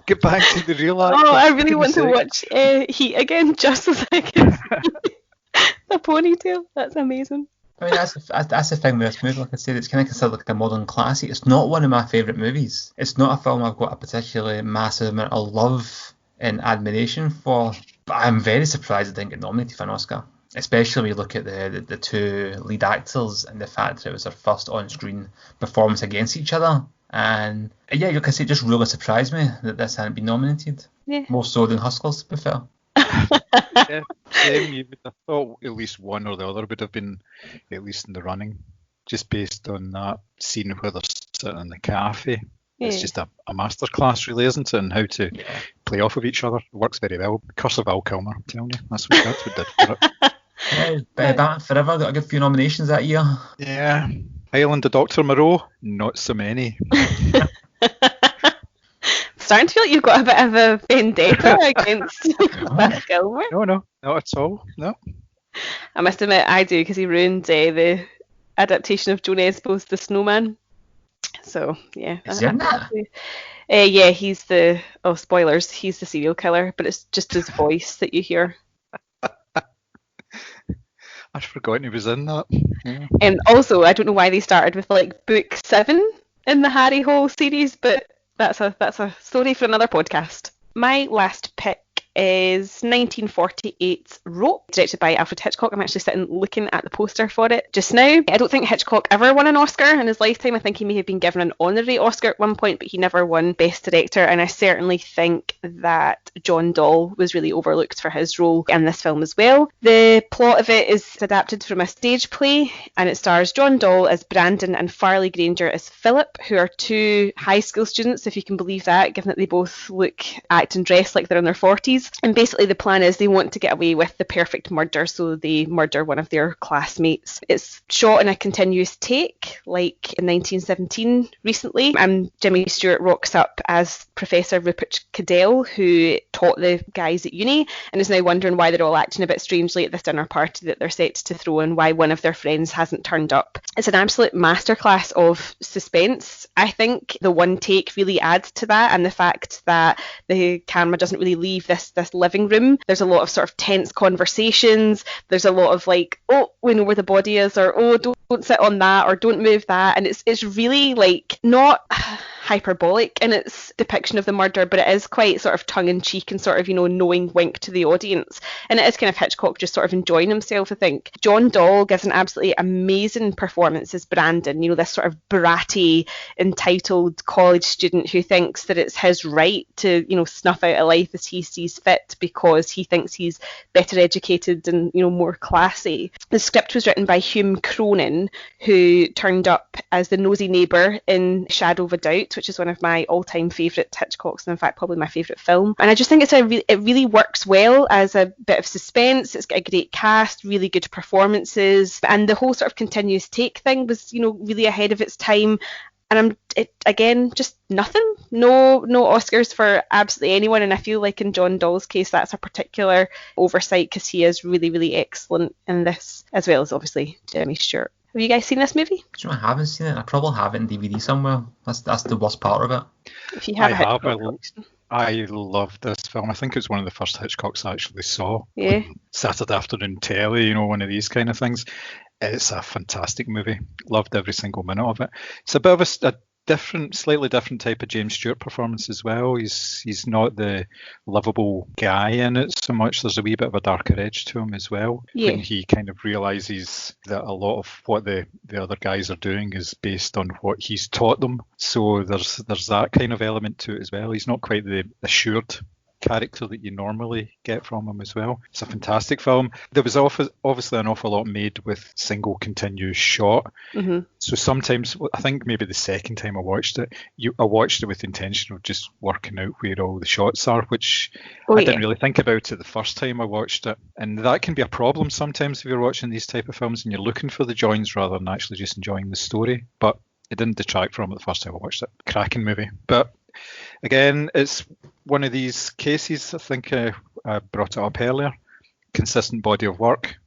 Get back to the real actor. Oh, I really want to watch Heat again, just so I can see the ponytail. That's amazing. That's the thing with this movie. Like I said, it's kind of considered like a modern classic. It's not one of my favourite movies. It's not a film I've got a particularly massive amount of love and admiration for. But I'm very surprised it didn't get nominated for an Oscar, especially when you look at the two lead actors and the fact that it was their first on-screen performance against each other. And yeah, like I say, it just really surprised me that this hadn't been nominated. Yeah. More so than Hustlers, to be fair. Yeah, same. You would have thought at least one or the other would have been at least in the running, just based on that scene where they're sitting in the cafe. Yeah. It's just a masterclass, really, isn't it, in how to play off of each other. It works very well. Curse of Val Kilmer, I'm telling you. That's what did for it. Batman Forever got a good few nominations that year. Yeah. Island of Dr. Moreau, not so many. Starting to feel like you've got a bit of a vendetta against Val Kilmer. No, not at all. No. I must admit, I do, because he ruined the adaptation of Joan Espo's The Snowman. So, yeah. Is he in that? Yeah, he's spoilers, he's the serial killer, but it's just his voice that you hear. I'd forgotten he was in that. Yeah. And also, I don't know why they started with book 7 in the Harry Hole series, but that's a story for another podcast. My last pick is 1948's Rope, directed by Alfred Hitchcock. I'm actually sitting looking at the poster for it just now. I don't think Hitchcock ever won an Oscar in his lifetime. I think he may have been given an honorary Oscar at one point, but he never won Best Director. And I certainly think that John Dahl was really overlooked for his role in this film as well. The plot of it is adapted from a stage play, and it stars John Dahl as Brandon and Farley Granger as Philip, who are two high school students, if you can believe that, given that they both act and dress like they're in their 40s. And basically the plan is they want to get away with the perfect murder, so they murder one of their classmates. It's shot in a continuous take, like in 1917 recently, and Jimmy Stewart rocks up as Professor Rupert Cadell, who taught the guys at uni, and is now wondering why they're all acting a bit strangely at this dinner party that they're set to throw, and why one of their friends hasn't turned up. It's an absolute masterclass of suspense. I think the one take really adds to that, and the fact that the camera doesn't really leave this living room. There's a lot of sort of tense conversations. There's a lot of oh, we know where the body is, or oh, don't sit on that, or don't move that. And it's really not hyperbolic in its depiction of the murder, but it is quite sort of tongue-in-cheek and sort of, knowing wink to the audience. And it is kind of Hitchcock just sort of enjoying himself, I think. John Dahl gives an absolutely amazing performance as Brandon, this sort of bratty, entitled college student who thinks that it's his right to, snuff out a life as he sees fit because he thinks he's better educated and, more classy. The script was written by Hume Cronin, who turned up as the nosy neighbour in Shadow of a Doubt, which is one of my all-time favourite Hitchcocks, and in fact probably my favourite film. And I just think it really works well as a bit of suspense. It's got a great cast, really good performances, and the whole sort of continuous take thing was, really ahead of its time. And again, just nothing. No Oscars for absolutely anyone. And I feel like in John Dahl's case, that's a particular oversight because he is really, really excellent in this, as well as obviously Jimmy Stewart Have you guys seen this movie? Do you know, I haven't seen it. I probably have it in DVD somewhere. That's the worst part of it. If you have I a have. Hitchcock collection. I love this film. I think it's one of the first Hitchcocks I actually saw. Yeah. On Saturday afternoon telly, one of these kind of things. It's a fantastic movie. Loved every single minute of it. It's a bit of a different, slightly different type of James Stewart performance as well. He's not the lovable guy in it so much. There's a wee bit of a darker edge to him as well. Yeah. When he kind of realises that a lot of what the other guys are doing is based on what he's taught them. So there's that kind of element to it as well. He's not quite the assured character that you normally get from him as well. It's a fantastic film. There was obviously an awful lot made with single continuous shot. Mm-hmm. So sometimes, I think maybe the second time I watched it, I watched it with the intention of just working out where all the shots are, which I didn't really think about it the first time I watched it. And that can be a problem sometimes if you're watching these type of films and you're looking for the joins rather than actually just enjoying the story. But it didn't detract from it the first time I watched it. Cracking movie. But again, it's one of these cases, I think I brought it up earlier, consistent body of work,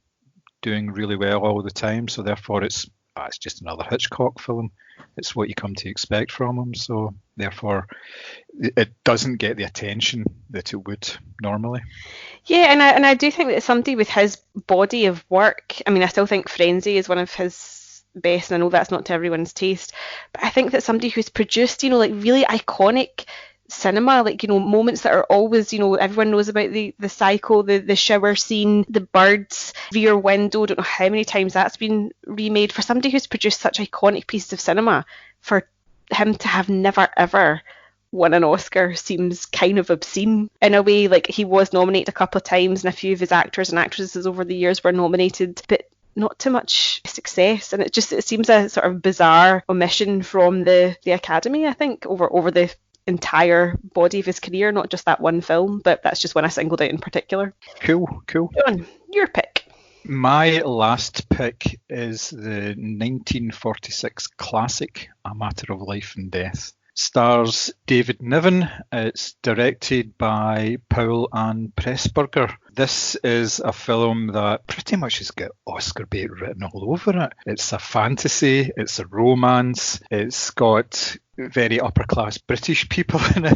doing really well all the time, so therefore it's just another Hitchcock film. It's what you come to expect from him, so therefore it doesn't get the attention that it would normally. Yeah, and I do think that somebody with his body of work, I mean, I still think Frenzy is one of his best, and I know that's not to everyone's taste, but I think that somebody who's produced, like really iconic cinema, like, moments that are always, everyone knows about the Psycho, the shower scene, the birds, Rear Window, don't know how many times that's been remade. For somebody who's produced such iconic pieces of cinema, for him to have never ever won an Oscar seems kind of obscene in a way. Like, he was nominated a couple of times, and a few of his actors and actresses over the years were nominated, but not too much success, and it seems a sort of bizarre omission from the Academy, I think, over the entire body of his career, not just that one film, but that's just one I singled out in particular. Cool. John, your pick. My last pick is the 1946 classic A Matter of Life and Death. Stars David Niven. It's directed by Paul and Pressburger. This is a film that pretty much has got Oscar bait written all over it. It's a fantasy, it's a romance, it's got very upper class British people in it.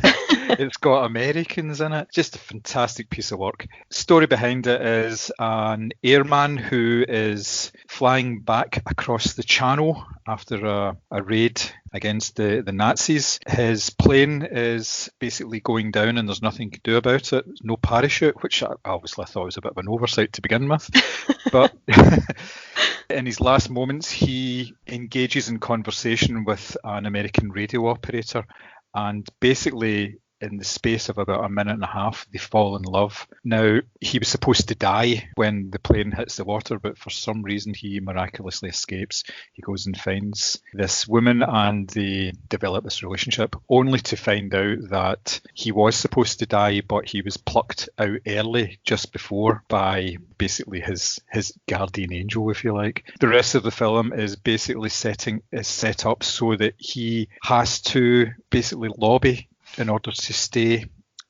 It's got Americans in it. Just a fantastic piece of work. Story behind it is an airman who is flying back across the channel after a raid against the Nazis. His plane is basically going down and there's nothing to do about it. There's no parachute, which I obviously thought was a bit of an oversight to begin with. But in his last moments, he engages in conversation with an American radio operator, and basically in the space of about a minute and a half, they fall in love. Now, he was supposed to die when the plane hits the water, but for some reason he miraculously escapes. He goes and finds this woman and they develop this relationship, only to find out that he was supposed to die, but he was plucked out early just before by basically his guardian angel, if you like. The rest of the film is basically set up so that he has to basically lobby in order to stay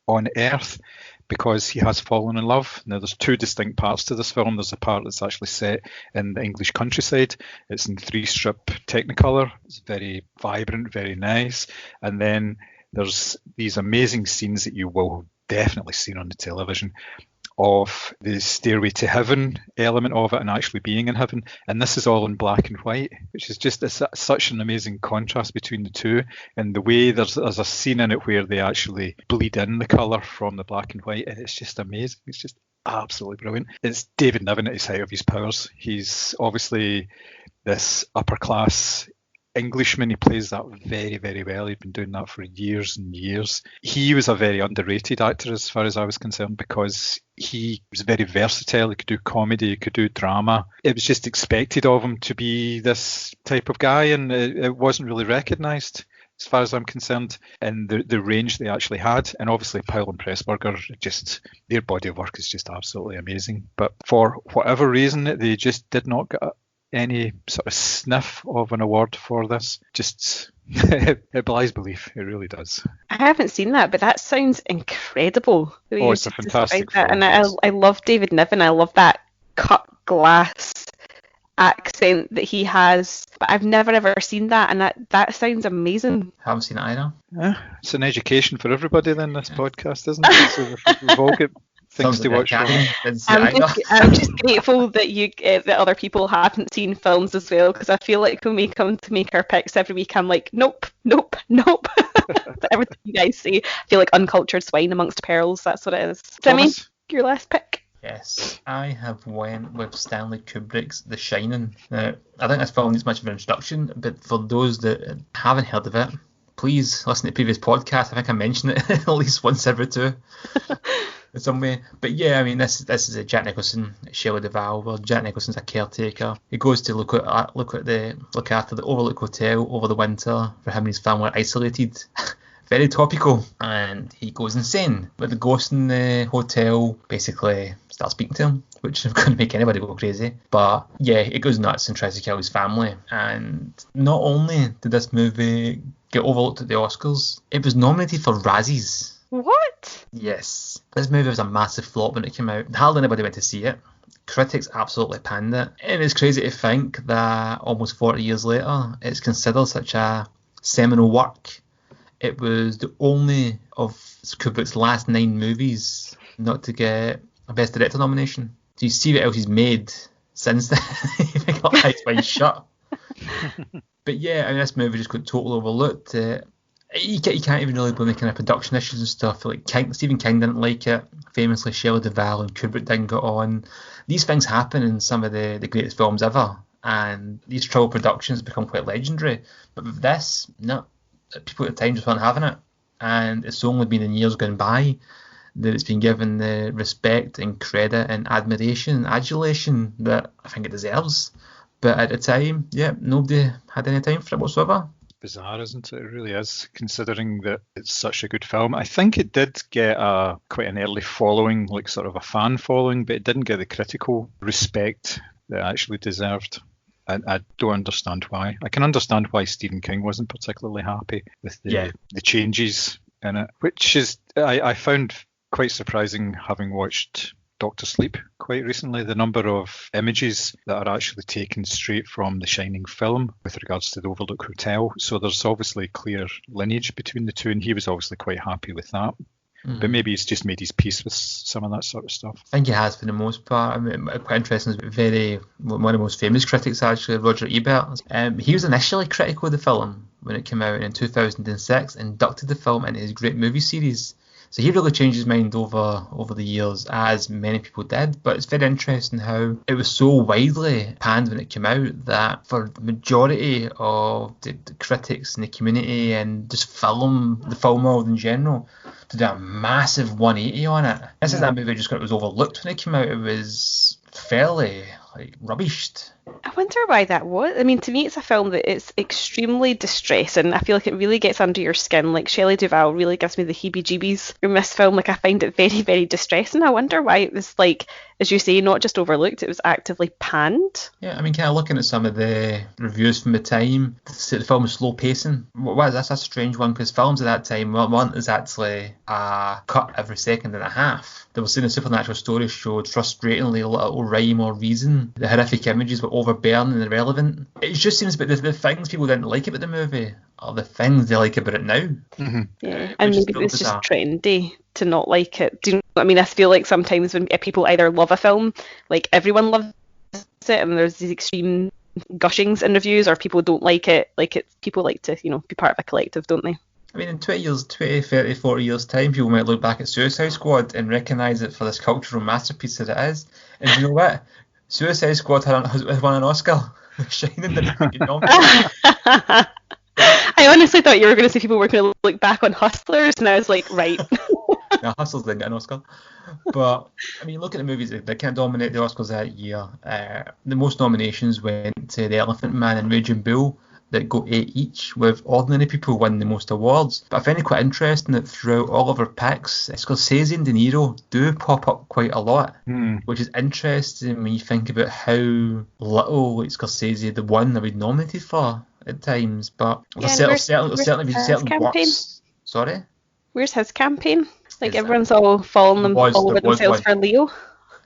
on Earth because he has fallen in love. Now, there's two distinct parts to this film. There's a part that's actually set in the English countryside. It's in 3-strip Technicolor. It's very vibrant, very nice. And then there's these amazing scenes that you will have definitely seen on the television of the Stairway to Heaven element of it and actually being in heaven. And this is all in black and white, which is just such an amazing contrast between the two. And the way there's a scene in it where they actually bleed in the colour from the black and white. And it's just amazing. It's just absolutely brilliant. It's David Niven at his height of his powers. He's obviously this upper class Englishman. He plays that very, very well. He'd been doing that for years and years. He was a very underrated actor as far as I was concerned because he was very versatile. He could do comedy, he could do drama. It was just expected of him to be this type of guy, and it wasn't really recognised as far as I'm concerned, in the range they actually had. And obviously Powell and Pressburger, their body of work is just absolutely amazing. But for whatever reason, they just did not get any sort of sniff of an award for this. Just it belies belief. It really does. I haven't seen that, but that sounds incredible. Oh, it's a fantastic film. And I love David Niven. I love that cut glass accent that he has, but I've never ever seen that, and that sounds amazing. Haven't seen it either. Yeah, it's an education for everybody then, this podcast, isn't it? So we've all got things to watch for. I'm just grateful that that other people haven't seen films as well, because I feel like when we come to make our picks every week, I'm like, nope. But everything you guys say, I feel like uncultured swine amongst pearls. That's what it is. Timmy, your last pick. Yes, I have went with Stanley Kubrick's The Shining. Now, I think this film needs much of an introduction, but for those that haven't heard of it, please listen to the previous podcast. I think I mentioned it at least once every two in some way. But yeah, I mean, this is a Jack Nicholson, Shelley Duvall. Well, Jack Nicholson's a caretaker. He goes to look after the Overlook Hotel over the winter for him and his family are isolated. Very topical, and he goes insane. But the ghost in the hotel basically starts speaking to him, which is going to make anybody go crazy. But yeah, it goes nuts and tries to kill his family. And not only did this movie get overlooked at the Oscars, it was nominated for Razzies. What? Yes. This movie was a massive flop when it came out. Hardly anybody went to see it. Critics absolutely panned it. And it's crazy to think that almost 40 years later, it's considered such a seminal work. It was the only of Kubrick's last 9 movies not to get a Best Director nomination. So you see what else he's made since then. He got Eyes Wide Shut. But yeah, I mean, this movie just got totally overlooked. You can't even really blame the kind of production issues and stuff. Like Stephen King didn't like it. Famously, Shelley Duvall and Kubrick didn't get on. These things happen in some of the greatest films ever. And these troubled productions become quite legendary. But with this, no. People at the time just weren't having it, and it's only been in years gone by that it's been given the respect and credit and admiration and adulation that I think it deserves. But at the time, yeah, nobody had any time for it whatsoever. Bizarre, isn't it? It really is, considering that it's such a good film. I think it did get quite an early following, like sort of a fan following, but it didn't get the critical respect that it actually deserved. I don't understand why. I can understand why Stephen King wasn't particularly happy with the changes in it, which is I found quite surprising, having watched Dr. Sleep quite recently, the number of images that are actually taken straight from the Shining film with regards to the Overlook Hotel. So there's obviously clear lineage between the two, and he was obviously quite happy with that. But maybe he's just made his peace with some of that sort of stuff. I think he has for the most part. I mean, quite interesting. One of the most famous critics, actually, Roger Ebert. He was initially critical of the film when it came out in 2006, inducted the film into his great movie series. So he really changed his mind over the years, as many people did. But it's very interesting how it was so widely panned when it came out that for the majority of the critics in the community and just the film world in general, to do a massive 180 on it. This is that movie just got, it was overlooked when it came out. It was fairly rubbished. I wonder why that was. I mean, to me, it's a film that is extremely distressing. I feel like it really gets under your skin. Like, Shelley Duvall really gives me the heebie-jeebies from this film. Like, I find it very, very distressing. I wonder why it was, like, as you say, not just overlooked, it was actively panned. Yeah, I mean, kind of looking at some of the reviews from the time, the film was slow pacing. That's a strange one, because films at that time weren't actually cut every second and a half. They were saying the supernatural story showed frustratingly little rhyme or reason. The horrific images were overbearing and irrelevant. It just seems that the things people didn't like about the movie are the things they like about it now. Mm-hmm. Yeah, and maybe it was just trendy to not like it. Do you know what I mean? I feel like sometimes when people either love a film, like everyone loves it, and there's these extreme gushings in reviews, or people don't like it. People like to, be part of a collective, don't they? I mean, in 20, 30, 40 years' time, people might look back at Suicide Squad and recognise it for this cultural masterpiece that it is. And you know what? Suicide Squad has won an Oscar. Shining didn't get nominated. I honestly thought you were going to say people were going to look back on Hustlers, and I was like, right. No, Hustlers didn't get an Oscar. But, I mean, look at the movies that can't dominate the Oscars that year. The most nominations went to The Elephant Man and Raging Bull, that got 8 each, with Ordinary People winning the most awards. But I find it quite interesting that throughout all of our picks, Scorsese and De Niro do pop up quite a lot, which is interesting when you think about how little Scorsese, the one that we nominated for at times. But there's certainly been worse. Sorry? Where's his campaign? Like, everyone's all falling all over themselves for Leo.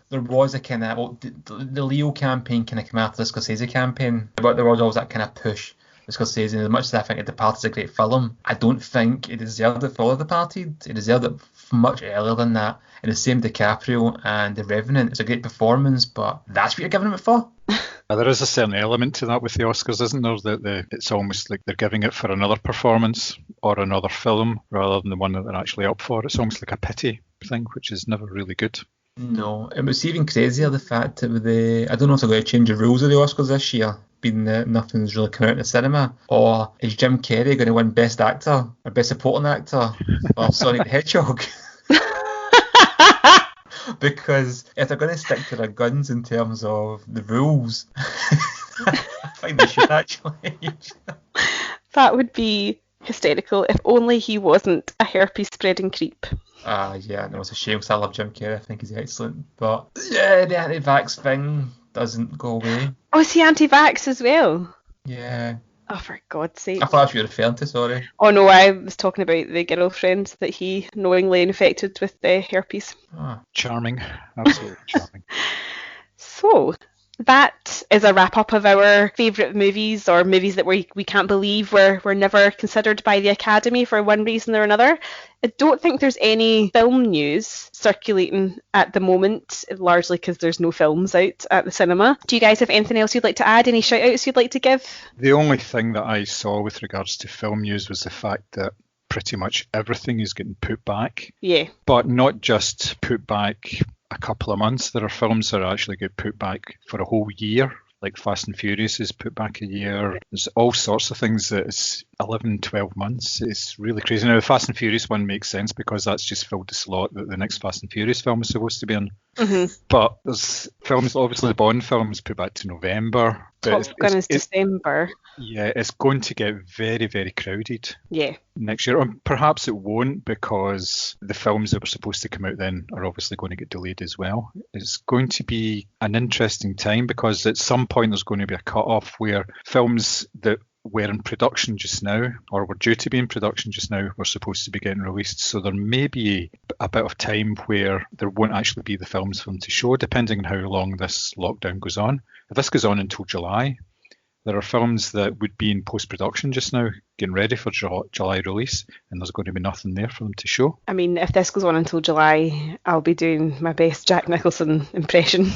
there was a kind of, well, the Leo campaign kind of came after the Scorsese campaign, but there was always that kind of push with Scorsese. And as much as I think The Departed is a great film, I don't think it deserved it for The Departed. It deserved it much earlier than that. And the same DiCaprio and The Revenant. It's a great performance, but that's what you're giving it for? There is a certain element to that with the Oscars, isn't there? That it's almost like they're giving it for another performance or another film rather than the one that they're actually up for. It's almost like a pity thing, which is never really good. No, it was even crazier the fact that with I don't know if they're going to change the rules of the Oscars this year, being that nothing's really come out in the cinema, or is Jim Carrey going to win Best Actor or Best Supporting Actor for Sonic the Hedgehog? Because if they're going to stick to their guns in terms of the rules, I think they should actually. That would be hysterical if only he wasn't a herpes spreading creep. Yeah, no, it's a shame because I love Jim Carrey. I think he's excellent. But yeah, the anti-vax thing doesn't go away. Oh, is he anti-vax as well? Yeah. Oh, for God's sake. I thought that's what you were referring to, sorry. Oh no, I was talking about the girlfriend that he knowingly infected with the herpes. Ah. Charming. Absolutely charming. So, that is a wrap-up of our favourite movies, or movies that we can't believe were never considered by the Academy for one reason or another. I don't think there's any film news circulating at the moment, largely because there's no films out at the cinema. Do you guys have anything else you'd like to add? Any shout-outs you'd like to give? The only thing that I saw with regards to film news was the fact that pretty much everything is getting put back. Yeah. But not just put back a couple of months. There are films that actually get put back for a whole year, like Fast and Furious is put back a year. There's all sorts of things that is 11, 12 months. It's really crazy. Now, the Fast and Furious one makes sense because that's just filled the slot that the next Fast and Furious film is supposed to be in. Mm-hmm. But there's films, obviously the Bond film is put back to November. Top Gun is December. Yeah, it's going to get very, very crowded. Yeah. Next year. And perhaps it won't because the films that were supposed to come out then are obviously going to get delayed as well. It's going to be an interesting time because at some point there's going to be a cut-off where films that were in production just now or were due to be in production just now were supposed to be getting released. So there may be a bit of time where there won't actually be the films for them to show, depending on how long this lockdown goes on. If this goes on until July, there are films that would be in post-production just now, getting ready for July release, and there's going to be nothing there for them to show. I mean, if this goes on until July, I'll be doing my best Jack Nicholson impression.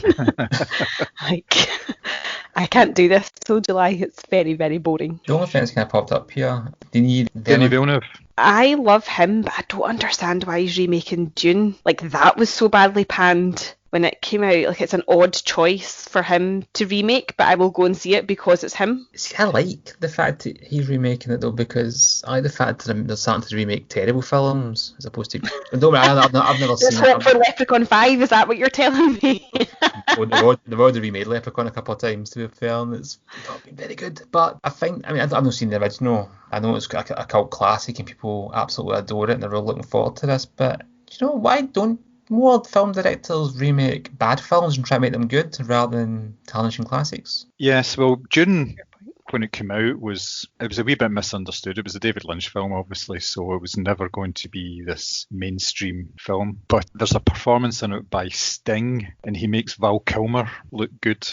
I can't do this till July. It's very, very boring. The only thing that's kind of popped up here, do you need Denis Villeneuve? I love him, but I don't understand why he's remaking Dune. Like, that was so badly panned when it came out. Like, it's an odd choice for him to remake, but I will go and see it because it's him. See, I like the fact that he's remaking it though, because I like the fact that they're starting to remake terrible films as opposed to. I've never seen it. For Leprechaun 5, is that what you're telling me? Well, they've already remade Leprechaun a couple of times, to be fair, and it's not been very good. But I've not seen the original. I know it's a cult classic and people absolutely adore it and they're all looking forward to this. But you know, why don't more film directors remake bad films and try to make them good rather than tarnishing classics? Yes, well, Dune, when it came out, it was a wee bit misunderstood. It was a David Lynch film, obviously, so it was never going to be this mainstream film. But there's a performance in it by Sting, and he makes Val Kilmer look good.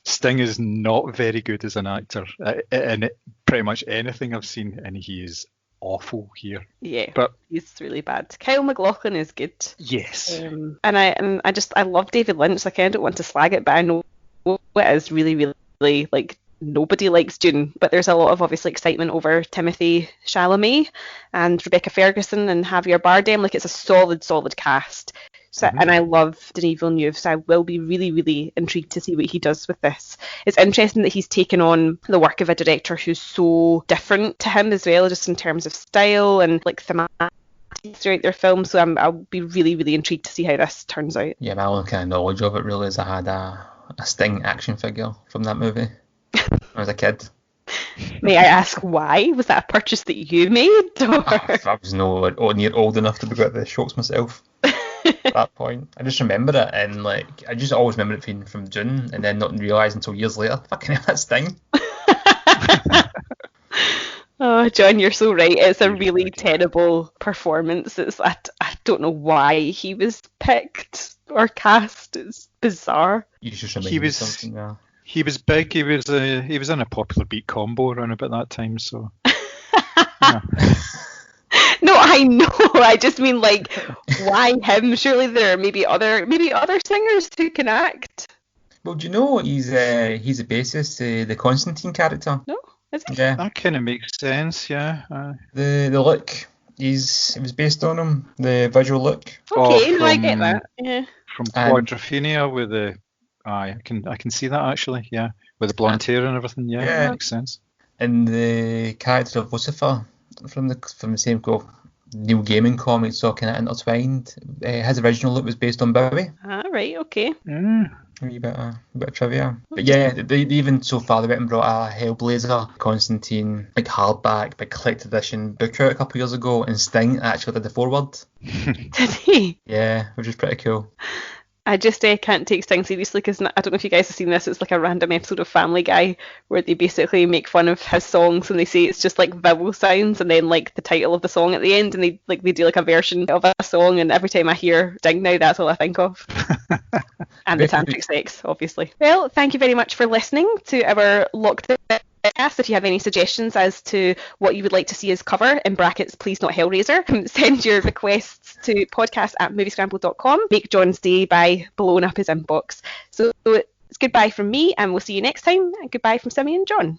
Sting is not very good as an actor in pretty much anything I've seen, and he is awful here. Yeah, but he's really bad. Kyle MacLachlan is good. Yes. And I love David Lynch. Like, I don't want to slag it, but I know it is really, really, like, nobody likes Dune, but there's a lot of obviously excitement over Timothée Chalamet and Rebecca Ferguson and Javier Bardem. Like, it's a solid cast. So, and I love Denis Villeneuve, so I will be really, really intrigued to see what he does with this. It's interesting that he's taken on the work of a director who's so different to him as well, just in terms of style and like thematics throughout their films. So I'll be really, really intrigued to see how this turns out. Yeah, my only kind of knowledge of it really is I had a Sting action figure from that movie when I was a kid. May I ask why? Was that a purchase that you made? Or? I was near old enough to be got the shocks myself. At that point, I just remember it, and like I just always remember it being from Dune, and then not realise until years later, fucking hell, that's Sting. Oh, John, you're so right. It's a really terrible performance. It's a don't know why he was picked or cast. It's bizarre. You just He reminded me of was something there. he was big. He was in a popular beat combo around about that time. So yeah. No, I know. I just mean, like, why him? Surely there are maybe other singers who can act. Well, do you know he's the bassist, the Constantine character? No, is it? Yeah. That kind of makes sense. Yeah. The look, it was based on him. The visual look. Okay, no, I get from- that. Yeah. From And- Quadrophenia with the I can see that actually. Yeah, with the blonde hair and everything. Yeah, Yeah. that makes sense. And the character of Lucifer from the same Neil Gaiman comics, all kind of intertwined. His original look was based on Bowie. Ah, right. Okay. Mm. A wee bit of trivia. But yeah, they even so far they went and brought a Hellblazer, Constantine, like hardback, big collected edition book out a couple of years ago, and Sting actually did the foreword. Did he? Yeah, which is pretty cool. I just can't take Sting seriously because I don't know if you guys have seen this. It's like a random episode of Family Guy where they basically make fun of his songs and they say it's just like vowel sounds and then like the title of the song at the end, and they do like a version of a song, and every time I hear Sting now, that's all I think of. And the tantric sex, obviously. Well, thank you very much for listening to our locked podcast. If you have any suggestions as to what you would like to see us cover, in brackets, please not Hellraiser, send your requests to podcast@moviescramble.com. Make John's day by blowing up his inbox. So it's goodbye from me, and we'll see you next time. And goodbye from Simmy and John.